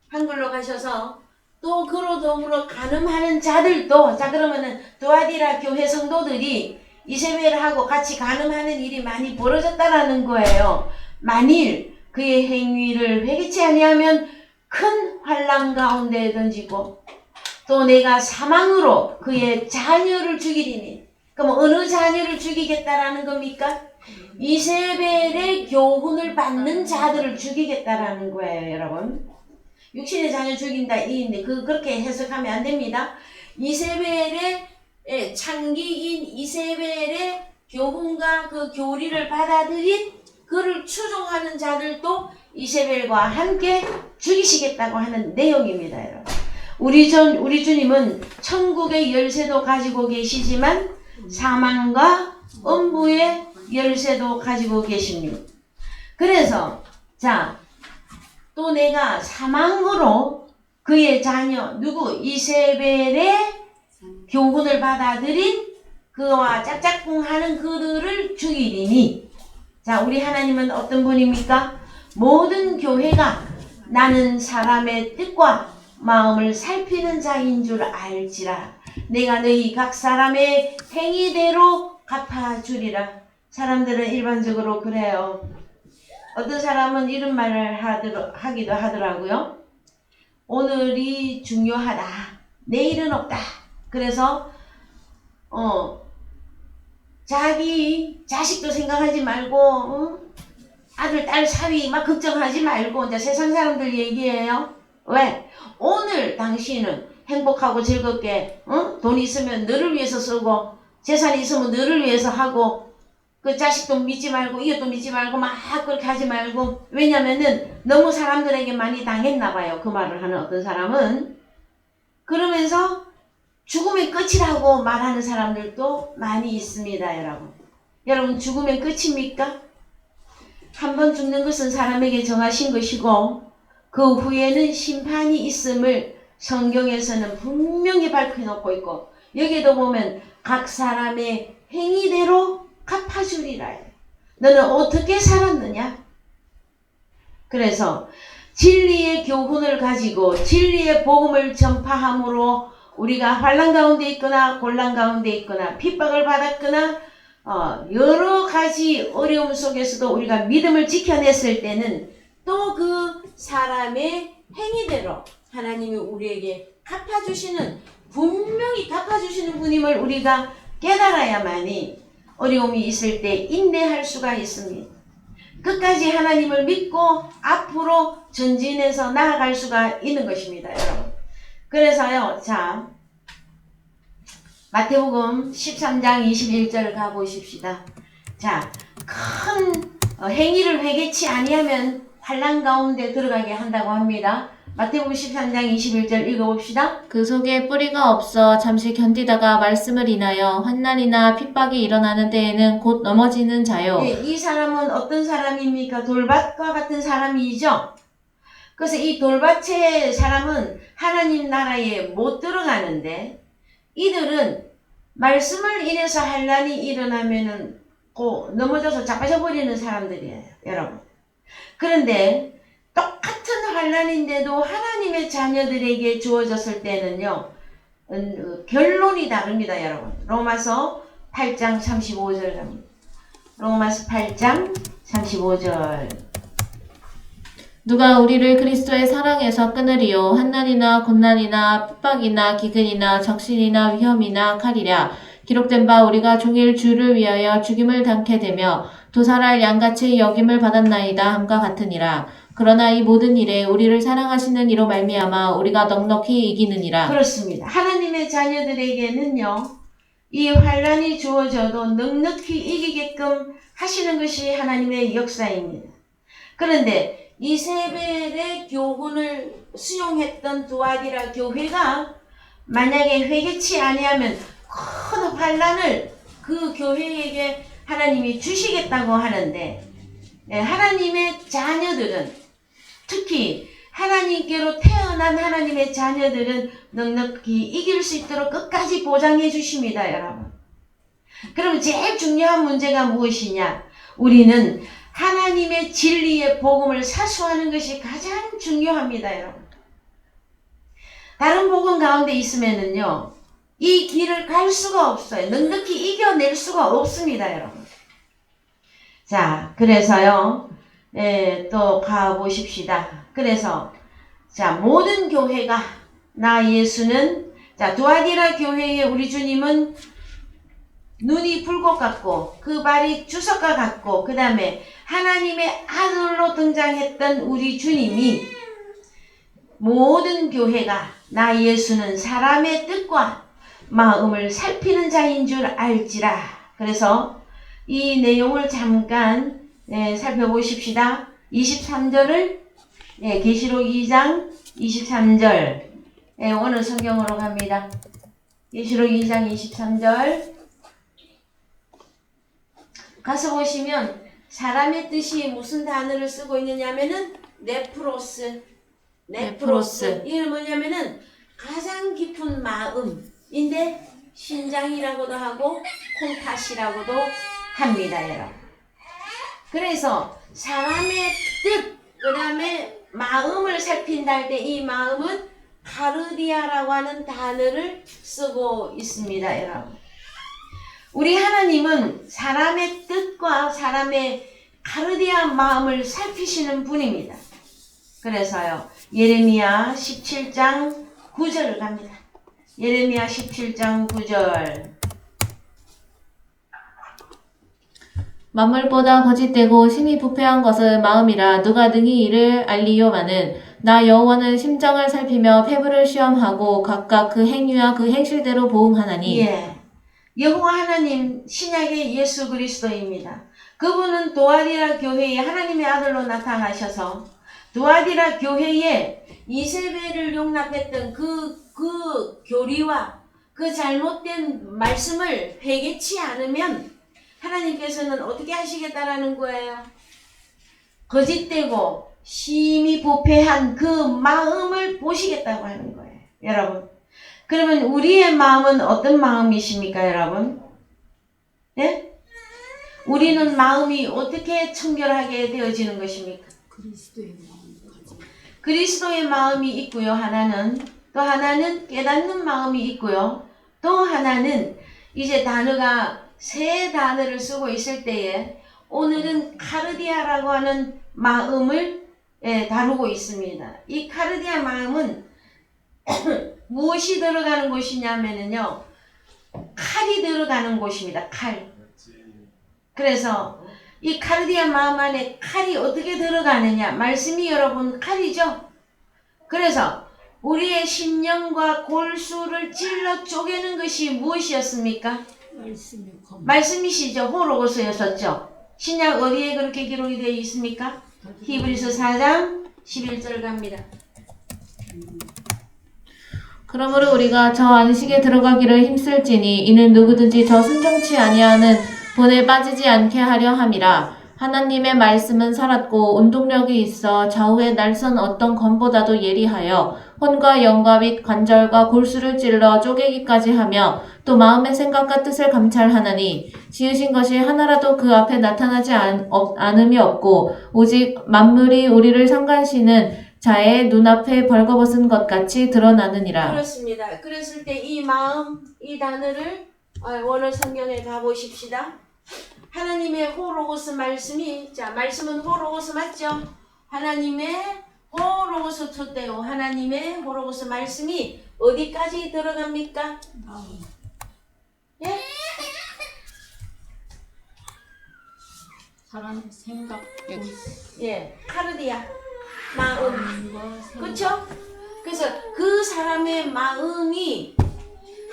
한글로 가셔서 또 그로 더불어 간음하는 자들도, 자 그러면은 두아디라 교회 성도들이 이세벨하고 같이 간음하는 일이 많이 벌어졌다라는 거예요. 만일 그의 행위를 회개치 아니하면 큰 환난 가운데 던지고 또 내가 사망으로 그의 자녀를 죽이리니, 그럼 어느 자녀를 죽이겠다라는 겁니까? 이세벨의 교훈을 받는 자들을 죽이겠다라는 거예요, 여러분. 육신의 자녀 죽인다 이인데 그렇게 해석하면 안 됩니다. 이세벨의 창기인 이세벨의 교훈과 그 교리를 받아들인 그를 추종하는 자들도 이세벨과 함께 죽이시겠다고 하는 내용입니다, 여러분. 우리 주님은 천국의 열쇠도 가지고 계시지만 사망과 음부의 열쇠도 가지고 계십니다. 그래서 자, 또 내가 사망으로 그의 자녀 누구 이세벨의 교훈을 받아들인 그와 짝짝꿍하는 그들을 죽이리니, 자 우리 하나님은 어떤 분입니까? 모든 교회가 나는 사람의 뜻과 마음을 살피는 자인 줄 알지라. 내가 너희 각 사람의 행위대로 갚아주리라. 사람들은 일반적으로 그래요. 어떤 사람은 이런 말을 하기도 하더라고요. 오늘이 중요하다. 내일은 없다. 그래서 자기 자식도 생각하지 말고 아들, 딸, 사위 막 걱정하지 말고, 이제 세상 사람들 얘기예요. 왜? 오늘 당신은 행복하고 즐겁게 돈 있으면 너를 위해서 쓰고 재산이 있으면 너를 위해서 하고 그 자식도 믿지 말고 이것도 믿지 말고 막 그렇게 하지 말고, 왜냐면은 너무 사람들에게 많이 당했나 봐요. 그 말을 하는 어떤 사람은. 그러면서 죽으면 끝이라고 말하는 사람들도 많이 있습니다, 여러분. 여러분, 죽으면 끝입니까? 한 번 죽는 것은 사람에게 정하신 것이고 그 후에는 심판이 있음을 성경에서는 분명히 밝혀놓고 있고, 여기에도 보면 각 사람의 행위대로 갚아주리라. 너는 어떻게 살았느냐? 그래서 진리의 교훈을 가지고 진리의 복음을 전파함으로 우리가 환난 가운데 있거나 곤란 가운데 있거나 핍박을 받았거나 여러 가지 어려움 속에서도 우리가 믿음을 지켜냈을 때는 또 그 사람의 행위대로 하나님이 우리에게 갚아주시는, 분명히 갚아주시는 분임을 우리가 깨달아야만이 어려움이 있을 때 인내할 수가 있습니다. 끝까지 하나님을 믿고 앞으로 전진해서 나아갈 수가 있는 것입니다, 여러분. 그래서요, 자, 마태복음 13장 21절 가보십시다. 자, 큰 행위를 회개치 아니하면 환난 가운데 들어가게 한다고 합니다. 마태복음 13장 21절 읽어봅시다. 그 속에 뿌리가 없어 잠시 견디다가 말씀을 인하여 환난이나 핍박이 일어나는 때에는 곧 넘어지는 자요. 네, 이 사람은 어떤 사람입니까? 돌밭과 같은 사람이죠. 그래서 이 돌밭의 사람은 하나님 나라에 못 들어가는데, 이들은 말씀을 인해서 환난이 일어나면은 넘어져서 자빠져 버리는 사람들이에요, 여러분. 그런데 똑같은 환난인데도 하나님의 자녀들에게 주어졌을 때는요, 결론이 다릅니다, 여러분. 로마서 8장 35절 갑니다. 로마서 8장 35절. 누가 우리를 그리스도의 사랑에서 끊으리요? 환난이나 곤난이나 핍박이나 기근이나 적신이나 위험이나 칼이랴. 기록된 바 우리가 종일 주를 위하여 죽임을 당케 되며 도살할 양같이 여김을 받았나이다 함과 같으니라. 그러나 이 모든 일에 우리를 사랑하시는 이로 말미암아 우리가 넉넉히 이기느니라. 그렇습니다. 하나님의 자녀들에게는요, 이 환란이 주어져도 넉넉히 이기게끔 하시는 것이 하나님의 역사입니다. 그런데 이세벨의 교훈을 수용했던 두아디라 교회가 만약에 회개치 아니하면 큰 환란을 그 교회에게 하나님이 주시겠다고 하는데, 하나님의 자녀들은, 특히 하나님께로 태어난 하나님의 자녀들은 넉넉히 이길 수 있도록 끝까지 보장해 주십니다, 여러분. 그럼 제일 중요한 문제가 무엇이냐? 우리는 하나님의 진리의 복음을 사수하는 것이 가장 중요합니다, 여러분. 다른 복음 가운데 있으면은요, 이 길을 갈 수가 없어요. 넉넉히 이겨낼 수가 없습니다, 여러분. 자, 그래서요, 또 가보십시다. 그래서, 자, 모든 교회가, 나 예수는, 자, 두아디라 교회의 우리 주님은 눈이 불꽃 같고, 그 발이 주석과 같고, 그 다음에 하나님의 아들로 등장했던 우리 주님이 모든 교회가, 나 예수는 사람의 뜻과 마음을 살피는 자인 줄 알지라. 그래서 이 내용을 잠깐 살펴보십시다. 23절을 계시록 2장 23절 오늘 성경으로 갑니다. 계시록 2장 23절 가서 보시면 사람의 뜻이 무슨 단어를 쓰고 있느냐면은 네프로스. 이게 뭐냐면은 가장 깊은 마음인데 신장이라고도 하고 콩팥이라고도 합니다, 여러분. 그래서 사람의 뜻, 그 다음에 마음을 살핀다 할 때 이 마음은 카르디아라고 하는 단어를 쓰고 있습니다, 여러분. 우리 하나님은 사람의 뜻과 사람의 카르디아 마음을 살피시는 분입니다. 그래서요, 예레미야 17장 9절을 갑니다. 예레미야 17장 9절. 만물보다 거짓되고 심히 부패한 것은 마음이라 누가 능히 이를 알리요마는 나 여호와는 심정을 살피며 폐부를 시험하고 각각 그 행위와 그 행실대로 보응하나니. 예, 여호와 하나님 신약의 예수 그리스도입니다. 그분은 두아디라 교회에 하나님의 아들로 나타나셔서 두아디라 교회에 이세벨을 용납했던 그 교리와 그 잘못된 말씀을 회개치 않으면 하나님께서는 어떻게 하시겠다라는 거예요? 거짓되고 심히 부패한 그 마음을 보시겠다고 하는 거예요, 여러분. 그러면 우리의 마음은 어떤 마음이십니까, 여러분? 네? 우리는 마음이 어떻게 청결하게 되어지는 것입니까? 그리스도의 마음이 있고요. 또 하나는 깨닫는 마음이 있고요. 또 하나는 이제 단어가 세 단어를 쓰고 있을 때에 오늘은 카르디아라고 하는 마음을 다루고 있습니다. 이 카르디아 마음은 무엇이 들어가는 곳이냐면요, 칼이 들어가는 곳입니다. 칼. 그래서 이 카르디아 마음 안에 칼이 어떻게 들어가느냐? 말씀이 여러분 칼이죠? 그래서 우리의 심령과 골수를 찔러 쪼개는 것이 무엇이었습니까? 말씀이시죠. 호로고스였었죠. 신약 어디에 그렇게 기록이 되어 있습니까? 히브리서 4장 11절 갑니다. 그러므로 우리가 저 안식에 들어가기를 힘쓸지니 이는 누구든지 저 순종치 아니하는 본에 빠지지 않게 하려 함이라. 하나님의 말씀은 살았고 운동력이 있어 좌우의 날선 어떤 검보다도 예리하여 혼과 영과 및 관절과 골수를 찔러 쪼개기까지 하며 또 마음의 생각과 뜻을 감찰하나니 지으신 것이 하나라도 그 앞에 나타나지 않음이 없고 오직 만물이 우리를 상관시는 자의 눈앞에 벌거벗은 것 같이 드러나느니라. 그렇습니다. 그랬을 때 이 마음, 이 단어를 오늘 성경에 가보십시다. 하나님의 호로고스 말씀이, 자, 말씀은 호로고스 맞죠? 하나님의 호로고스 토테오, 하나님의 호로고스 말씀이 어디까지 들어갑니까? 예? 사람의 생각, 예, 카르디아 마음. 마음과 생각. 그렇죠? 그래서 그 사람의 마음이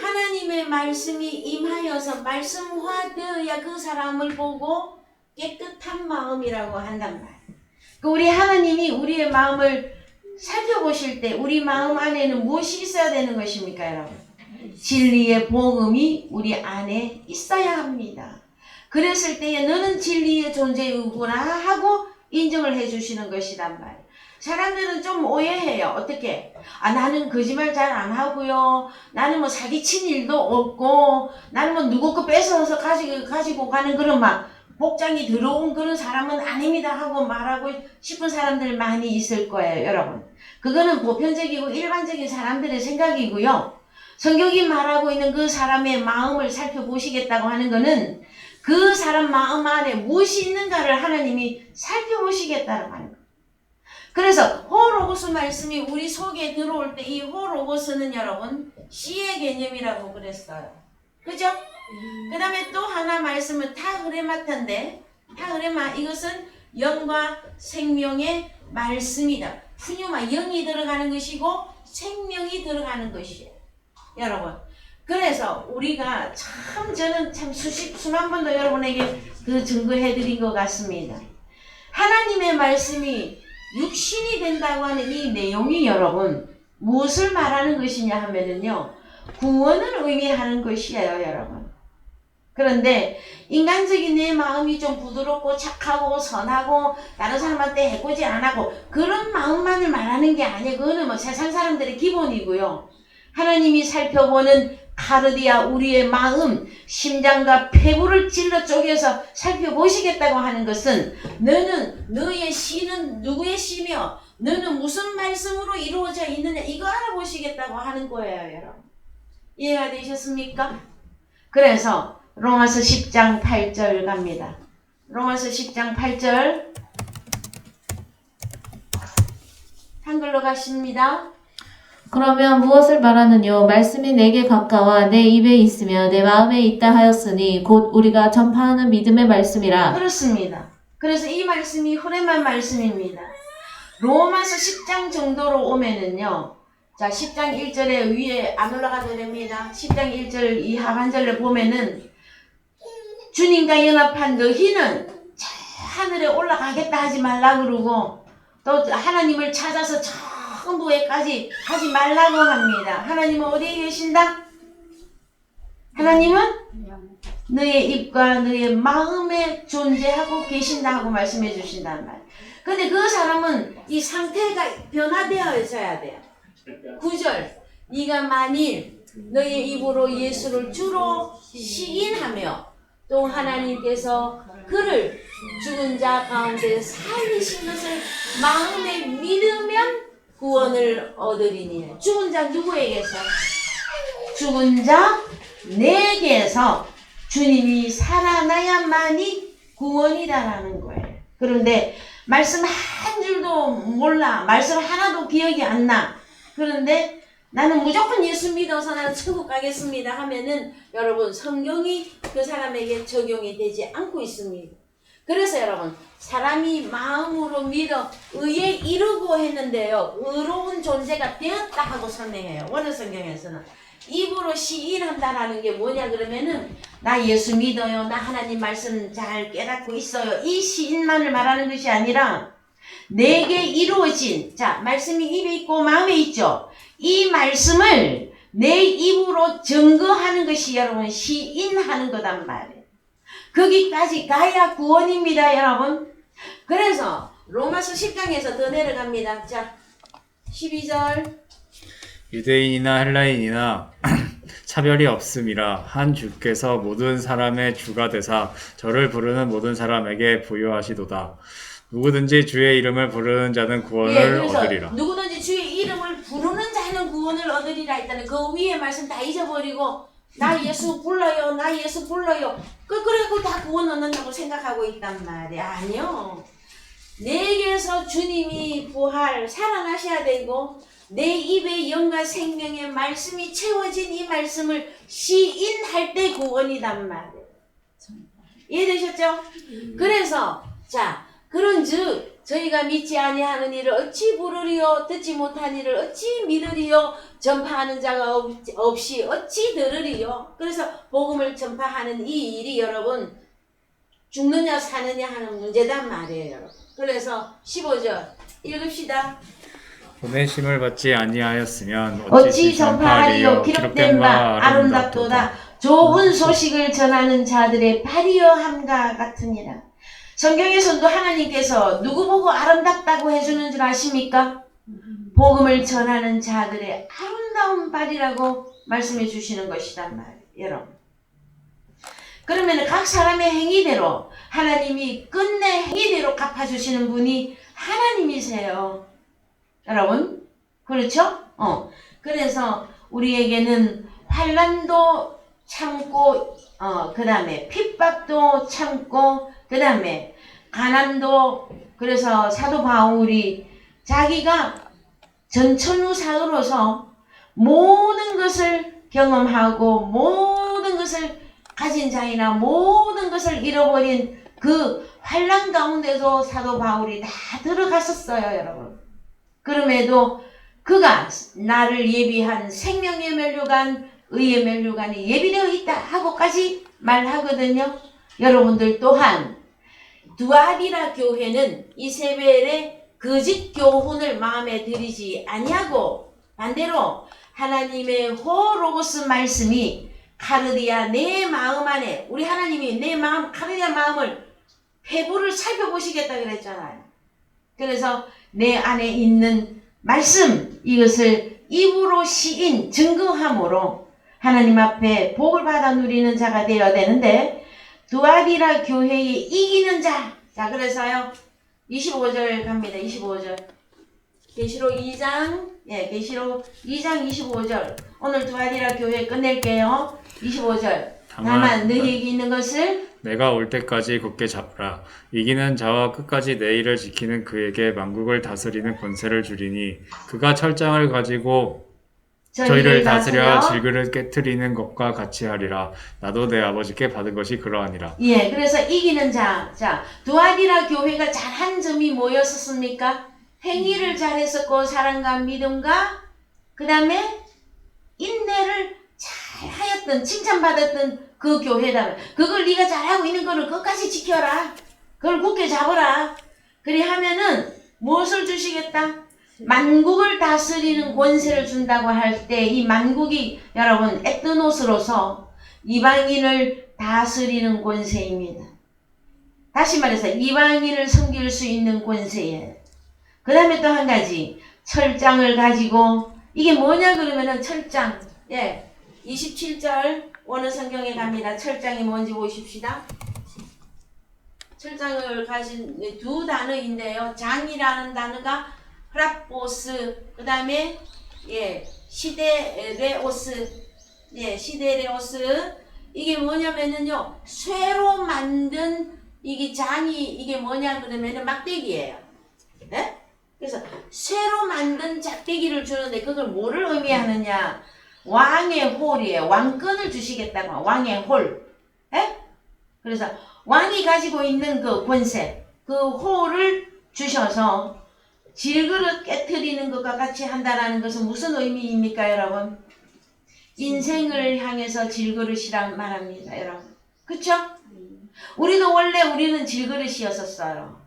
하나님의 말씀이 임하여서 말씀화되어야 그 사람을 보고 깨끗한 마음이라고 한단 말이에요. 우리 하나님이 우리의 마음을 살펴보실 때 우리 마음 안에는 무엇이 있어야 되는 것입니까, 여러분? 진리의 복음이 우리 안에 있어야 합니다. 그랬을 때에 너는 진리의 존재이구나 하고 인정을 해주시는 것이란 말이에요. 사람들은 좀 오해해요. 어떻게? 나는 거짓말 잘 안 하고요. 나는 뭐 사기친 일도 없고, 나는 뭐 누구 거 뺏어서 가지고 가는 그런 막 복장이 더러운 그런 사람은 아닙니다 하고 말하고 싶은 사람들 많이 있을 거예요, 여러분. 그거는 보편적이고 일반적인 사람들의 생각이고요. 성경이 말하고 있는 그 사람의 마음을 살펴보시겠다고 하는 거는 그 사람 마음 안에 무엇이 있는가를 하나님이 살펴보시겠다고 하는 거예요. 그래서 호로고스 말씀이 우리 속에 들어올 때 이 호로고스는 여러분 씨의 개념이라고 그랬어요. 그죠? 그 다음에 또 하나 말씀은 타그레마타인데 타그레마 이것은 영과 생명의 말씀이다. 푸뉴마 영이 들어가는 것이고 생명이 들어가는 것이에요. 여러분 그래서 우리가 참 저는 참 수만 번도 여러분에게 그 증거해 드린 것 같습니다. 하나님의 말씀이 육신이 된다고 하는 이 내용이 여러분 무엇을 말하는 것이냐 하면은요 구원을 의미하는 것이에요, 여러분. 그런데 인간적인 내 마음이 좀 부드럽고 착하고 선하고 다른 사람한테 해코지 안 하고 그런 마음만을 말하는 게 아니에요. 그거는 뭐 세상 사람들의 기본이고요. 하나님이 살펴보는 카르디아 우리의 마음, 심장과 폐부를 찔러 쪼개서 살펴보시겠다고 하는 것은 너는 너의 씨는 누구의 씨며 너는 무슨 말씀으로 이루어져 있느냐 이거 알아보시겠다고 하는 거예요, 여러분. 이해가 되셨습니까? 그래서 로마서 10장 8절 갑니다. 로마서 10장 8절 한글로 가십니다. 그러면 무엇을 말하느뇨? 말씀이 내게 가까워 내 입에 있으며 내 마음에 있다 하였으니 곧 우리가 전파하는 믿음의 말씀이라. 그렇습니다. 그래서 이 말씀이 후레만 말씀입니다. 로마서 10장 정도로 오면은요. 자, 10장 1절에 위에 안 올라가도 됩니다. 10장 1절 이 하반절에 보면은 주님과 연합한 너희는 저 하늘에 올라가겠다 하지 말라 그러고 또 하나님을 찾아서 천부에까지 하지 말라고 합니다. 하나님은 어디에 계신다? 하나님은 너의 입과 너의 마음에 존재하고 계신다 하고 말씀해 주신단 말이에요. 근데 그 사람은 이 상태가 변화되어 있어야 돼요. 9절 네가 만일 너의 입으로 예수를 주로 시인하며 또 하나님께서 그를 죽은 자 가운데 살리신 것을 마음에 믿으면 구원을 얻으리니. 죽은 자 누구에게서? 죽은 자 내게서 주님이 살아나야만이 구원이다라는 거예요. 그런데 말씀 한 줄도 몰라. 말씀 하나도 기억이 안 나. 그런데 나는 무조건 예수 믿어서 나는 천국 가겠습니다 하면은 여러분 성경이 그 사람에게 적용이 되지 않고 있습니다. 그래서 여러분 사람이 마음으로 믿어 의에 이르고 했는데요. 의로운 존재가 되었다 하고 설명해요. 원어 성경에서는. 입으로 시인한다라는 게 뭐냐 그러면은 나 예수 믿어요. 나 하나님 말씀 잘 깨닫고 있어요. 이 시인만을 말하는 것이 아니라 내게 이루어진 자 말씀이 입에 있고 마음에 있죠. 이 말씀을 내 입으로 증거하는 것이 여러분 시인하는 거단 말이에요. 거기까지 가야 구원입니다, 여러분. 그래서 로마서 10장에서 더 내려갑니다. 자 12절 유대인이나 헬라인이나 차별이 없음이라 한 주께서 모든 사람의 주가 되사 저를 부르는 모든 사람에게 부여하시도다. 누구든지 주의 이름을 부르는 자는 구원을 얻으리라. 누구든지 주의 이름을 부르는 자는 구원을 얻으리라 했다는 그 위에 말씀 다 잊어버리고 나 예수 불러요. 나 예수 불러요. 그래고 다 구원 얻는다고 생각하고 있단 말이야. 아니요. 내게서 주님이 부활 살아나셔야 되고 내 입에 영과 생명의 말씀이 채워진 이 말씀을 시인할 때 구원이단 말이에요. 이해되셨죠? 그래서 자, 그런즉 저희가 믿지 아니하는 이를 어찌 부르리요? 듣지 못한 이를 어찌 믿으리요? 전파하는 자가 없이 어찌 들으리요? 그래서 복음을 전파하는 이 일이 여러분 죽느냐 사느냐 하는 문제단 말이에요. 여러분. 그래서 15절 읽읍시다. 보내심을 받지 아니하였으면 어찌 전파하리요? 기록된 바 아름답도다. 좋은 소식을 전하는 자들의 발이여 함과 같으니라. 성경에서도 하나님께서 누구 보고 아름답다고 해주는 줄 아십니까? 복음을 전하는 자들의 아름다운 발이라고 말씀해 주시는 것이단 말이에요. 여러분. 그러면 각 사람의 행위대로 하나님이 끝내 행위대로 갚아주시는 분이 하나님이세요. 여러분. 그렇죠? 그래서 우리에게는 환난도 참고 그 다음에 핍박도 참고 그 다음에 가난도 그래서 사도 바울이 자기가 전천후사로서 모든 것을 경험하고 모든 것을 가진 자이나 모든 것을 잃어버린 그 환난 가운데도 사도 바울이 다 들어갔었어요, 여러분. 그럼에도 그가 나를 예비한 생명의 면류관, 의의 면류관이 예비되어 있다 하고까지 말하거든요. 여러분들 또한 두아디라 교회는 이세벨의 거짓 교훈을 마음에 들이지 아니하고 반대로 하나님의 호로고스 말씀이 카르디아 내 마음 안에 우리 하나님이 내 마음 카르디아 마음을 폐부를 살펴보시겠다 그랬잖아요. 그래서 내 안에 있는 말씀 이것을 입으로 시인 증거함으로 하나님 앞에 복을 받아 누리는 자가 되어야 되는데 두아디라 교회의 이기는 자. 자 그래서요 25절 갑니다. 25절 계시록 2장 계시록 2장 25절 오늘 두아디라 교회 끝낼게요. 25절 다만 너희에게 있는 것을 내가 올 때까지 굳게 잡으라. 이기는 자와 끝까지 내 일을 지키는 그에게 만국을 다스리는 권세를 주리니 그가 철장을 가지고 저희를 다스려 질그릇 깨트리는 것과 같이 하리라. 나도 내 아버지께 받은 것이 그러하니라. 예, 그래서 이기는 자. 자, 두아디라 교회가 잘한 점이 뭐였었습니까? 행위를 잘했었고 사랑과 믿음과 그 다음에 인내를 잘하였던 칭찬받았던 그 교회다. 그걸 네가 잘하고 있는 거를 끝까지 지켜라. 그걸 굳게 잡아라. 그리 하면은 무엇을 주시겠다? 만국을 다스리는 권세를 준다고 할 때 이 만국이 여러분 에트노스로서 이방인을 다스리는 권세입니다. 다시 말해서 이방인을 섬길 수 있는 권세예요. 그 다음에 또 한 가지 철장을 가지고 이게 뭐냐 그러면은 철장 27절 어느 성경에 갑니다. 철장이 뭔지 보십시다. 철장을 가진 두 단어인데요. 장이라는 단어가 프라포스 그 다음에 시데레오스 시데레오스 이게 뭐냐면은요 쇠로 만든 이게 장이 이게 뭐냐 그러면은 막대기예요. 네? 그래서 쇠로 만든 작대기를 주는데 그걸 뭐를 의미하느냐 왕의 홀이에요. 왕권을 주시겠다고 왕의 홀. 네? 그래서 왕이 가지고 있는 그 권세 그 홀을 주셔서 질그릇 깨트리는 것과 같이 한다라는 것은 무슨 의미입니까 여러분? 인생을 향해서 질그릇이란 말합니다 여러분. 그쵸? 우리도 원래 우리는 질그릇이었었어요.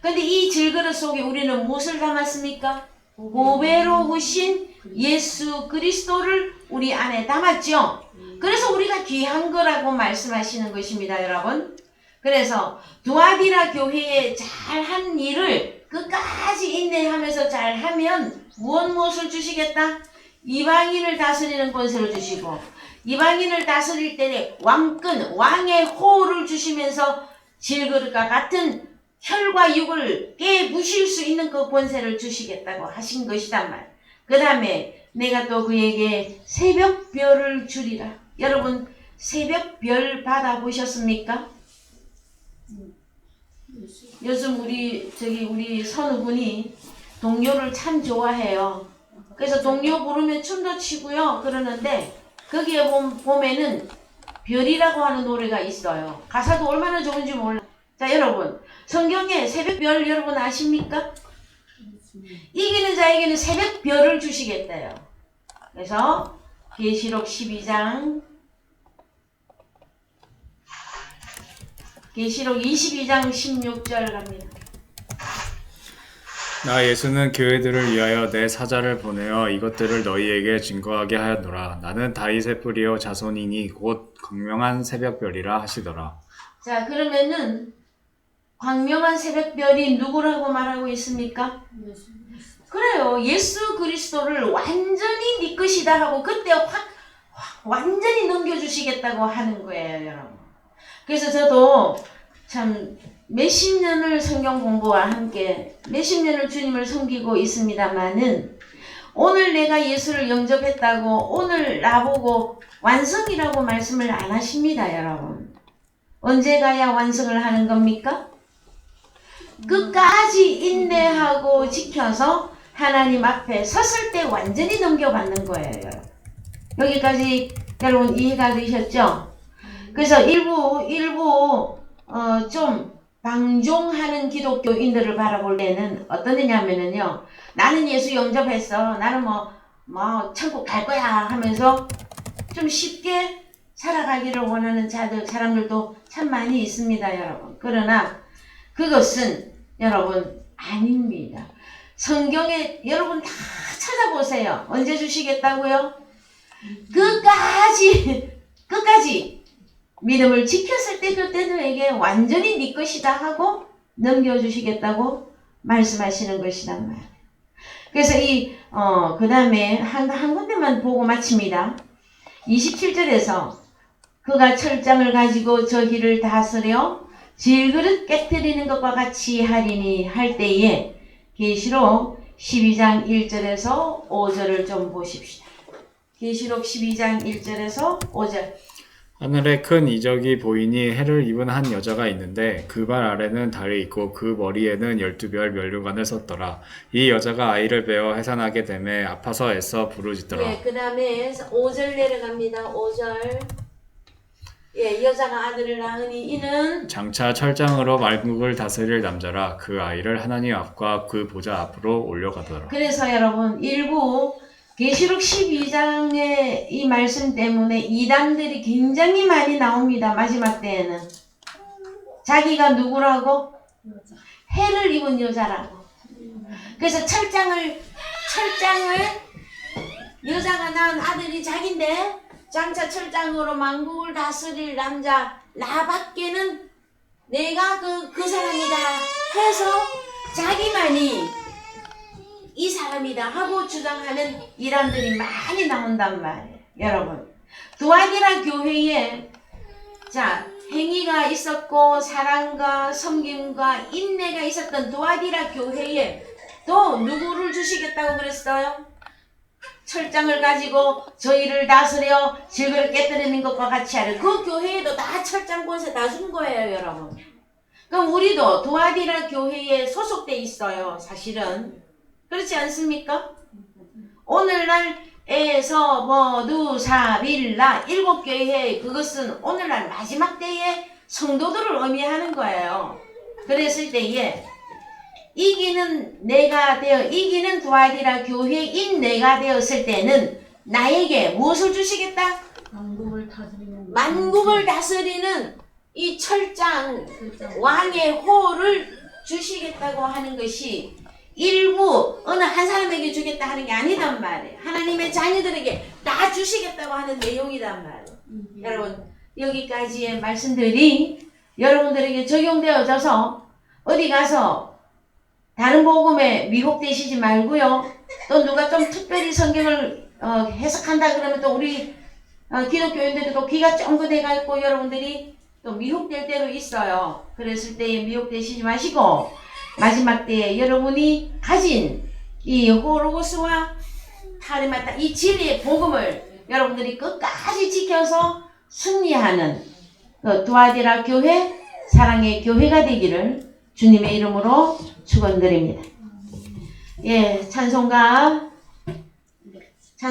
근데 이 질그릇 속에 우리는 무엇을 담았습니까? 보배로우신 예수 그리스도를 우리 안에 담았죠. 그래서 우리가 귀한 거라고 말씀하시는 것입니다 여러분. 그래서 두아디라 교회에 잘한 일을 끝까지 인내하면서 잘하면 무엇을 주시겠다? 이방인을 다스리는 권세를 주시고 이방인을 다스릴 때에 왕권, 왕의 호를 주시면서 질그릇과 같은 혈과 육을 깨부실 수 있는 그 권세를 주시겠다고 하신 것이단 말. 그 다음에 내가 또 그에게 새벽별을 주리라. 여러분 새벽별 받아보셨습니까? 요즘 우리 선우군이 동요를 참 좋아해요. 그래서 동요 부르면 춤도 추고요 그러는데 거기에 보면은 별이라고 하는 노래가 있어요. 가사도 얼마나 좋은지 몰라. 자 여러분 성경에 새벽별 여러분 아십니까? 이기는 자에게는 새벽별을 주시겠대요. 그래서 계시록 12장 계시록 22장 16절 갑니다. 나 예수는 교회들을 위하여 내 사자를 보내어 이것들을 너희에게 증거하게 하였노라. 나는 다윗의 뿌리요 자손이니 곧 광명한 새벽별이라 하시더라. 자, 그러면은 광명한 새벽별이 누구라고 말하고 있습니까? 그래요. 예수 그리스도를 완전히 네 것이다 하고 그때 확 완전히 넘겨주시겠다고 하는 거예요, 여러분. 그래서 저도 참 몇십 년을 성경 공부와 함께 몇십 년을 주님을 섬기고 있습니다만은 오늘 내가 예수를 영접했다고 오늘 나보고 완성이라고 말씀을 안 하십니다, 여러분. 언제 가야 완성을 하는 겁니까? 끝까지 인내하고 지켜서 하나님 앞에 섰을 때 완전히 넘겨받는 거예요, 여러분. 여기까지 여러분 이해가 되셨죠? 그래서 일부 좀 방종하는 기독교인들을 바라볼 때는 어떤 애냐면은요, 나는 예수 영접했어, 나는 뭐 천국 갈 거야 하면서 좀 쉽게 살아가기를 원하는 사람들도 참 많이 있습니다, 여러분. 그러나 그것은 여러분 아닙니다. 성경에 여러분 다 찾아보세요. 언제 주시겠다고요? 끝까지 믿음을 지켰을 때 그때 너에게 완전히 네 것이다 하고 넘겨주시겠다고 말씀하시는 것이란 말이에요. 그래서 그 다음에 한 군데만 보고 마칩니다. 27절에서 그가 철장을 가지고 저희를 다스려 질그릇 깨뜨리는 것과 같이 하리니 할 때에 계시록 12장 1절에서 5절을 좀 보십시다. 계시록 12장 1절에서 5절. 하늘에 큰 이적이 보이니 해를 입은 한 여자가 있는데 그 발 아래는 달이 있고 그 머리에는 12별 면류관을 썼더라. 이 여자가 아이를 베어 해산하게 되매 아파서 애써 부르짖더라. 예, 그 다음에 5절 내려갑니다. 5절. 예, 여자가 아들을 낳으니 이는 장차 철장으로 만국을 다스릴 남자라. 그 아이를 하나님 앞과 그 보좌 앞으로 올려가더라. 그래서 여러분 일부 계시록 12장의 이 말씀 때문에 이단들이 굉장히 많이 나옵니다. 마지막 때에는 자기가 누구라고? 해를 입은 여자라고. 그래서 철장을 여자가 낳은 아들이 자기인데 장차 철장으로 만국을 다스릴 남자 나밖에는 내가 그 사람이다 해서 자기만이 이 사람이다 하고 주장하는 이란들이 많이 나온단 말이에요. 여러분, 두아디라 교회에 행위가 있었고 사랑과 섬김과 인내가 있었던 두아디라 교회에 또 누구를 주시겠다고 그랬어요? 철장을 가지고 저희를 다스려 질그릇 깨뜨리는 것과 같이 하는 그 교회에도 다 철장 권세 다 준 거예요, 여러분. 그럼 우리도 두아디라 교회에 소속돼 있어요, 사실은. 그렇지 않습니까? 오늘날에서 누사빌라 7교회 그것은 오늘날 마지막 때의 성도들을 의미하는 거예요. 그랬을 때에 이기는 두아디라 교회인 내가 되었을 때는 나에게 무엇을 주시겠다? 만국을 다스리는 이 철장 왕의 호를 주시겠다고 하는 것이 일부 어느 한 사람에게 주겠다 하는 게 아니단 말이에요. 하나님의 자녀들에게 다 주시겠다고 하는 내용이란 말이에요. 여러분, 여기까지의 말씀들이 여러분들에게 적용되어져서 어디 가서 다른 복음에 미혹되시지 말고요. 또 누가 좀 특별히 성경을 해석한다 그러면 또 우리 기독교인들도 귀가 쫑긋해가 있고 여러분들이 또 미혹될 때도 있어요. 그랬을 때에 미혹되시지 마시고 마지막 때에 여러분이 가진 이 호로고스와 카리마타 이 진리의 복음을 여러분들이 끝까지 지켜서 승리하는 그 두아디라 교회 사랑의 교회가 되기를 주님의 이름으로 축원드립니다. 예, 찬송가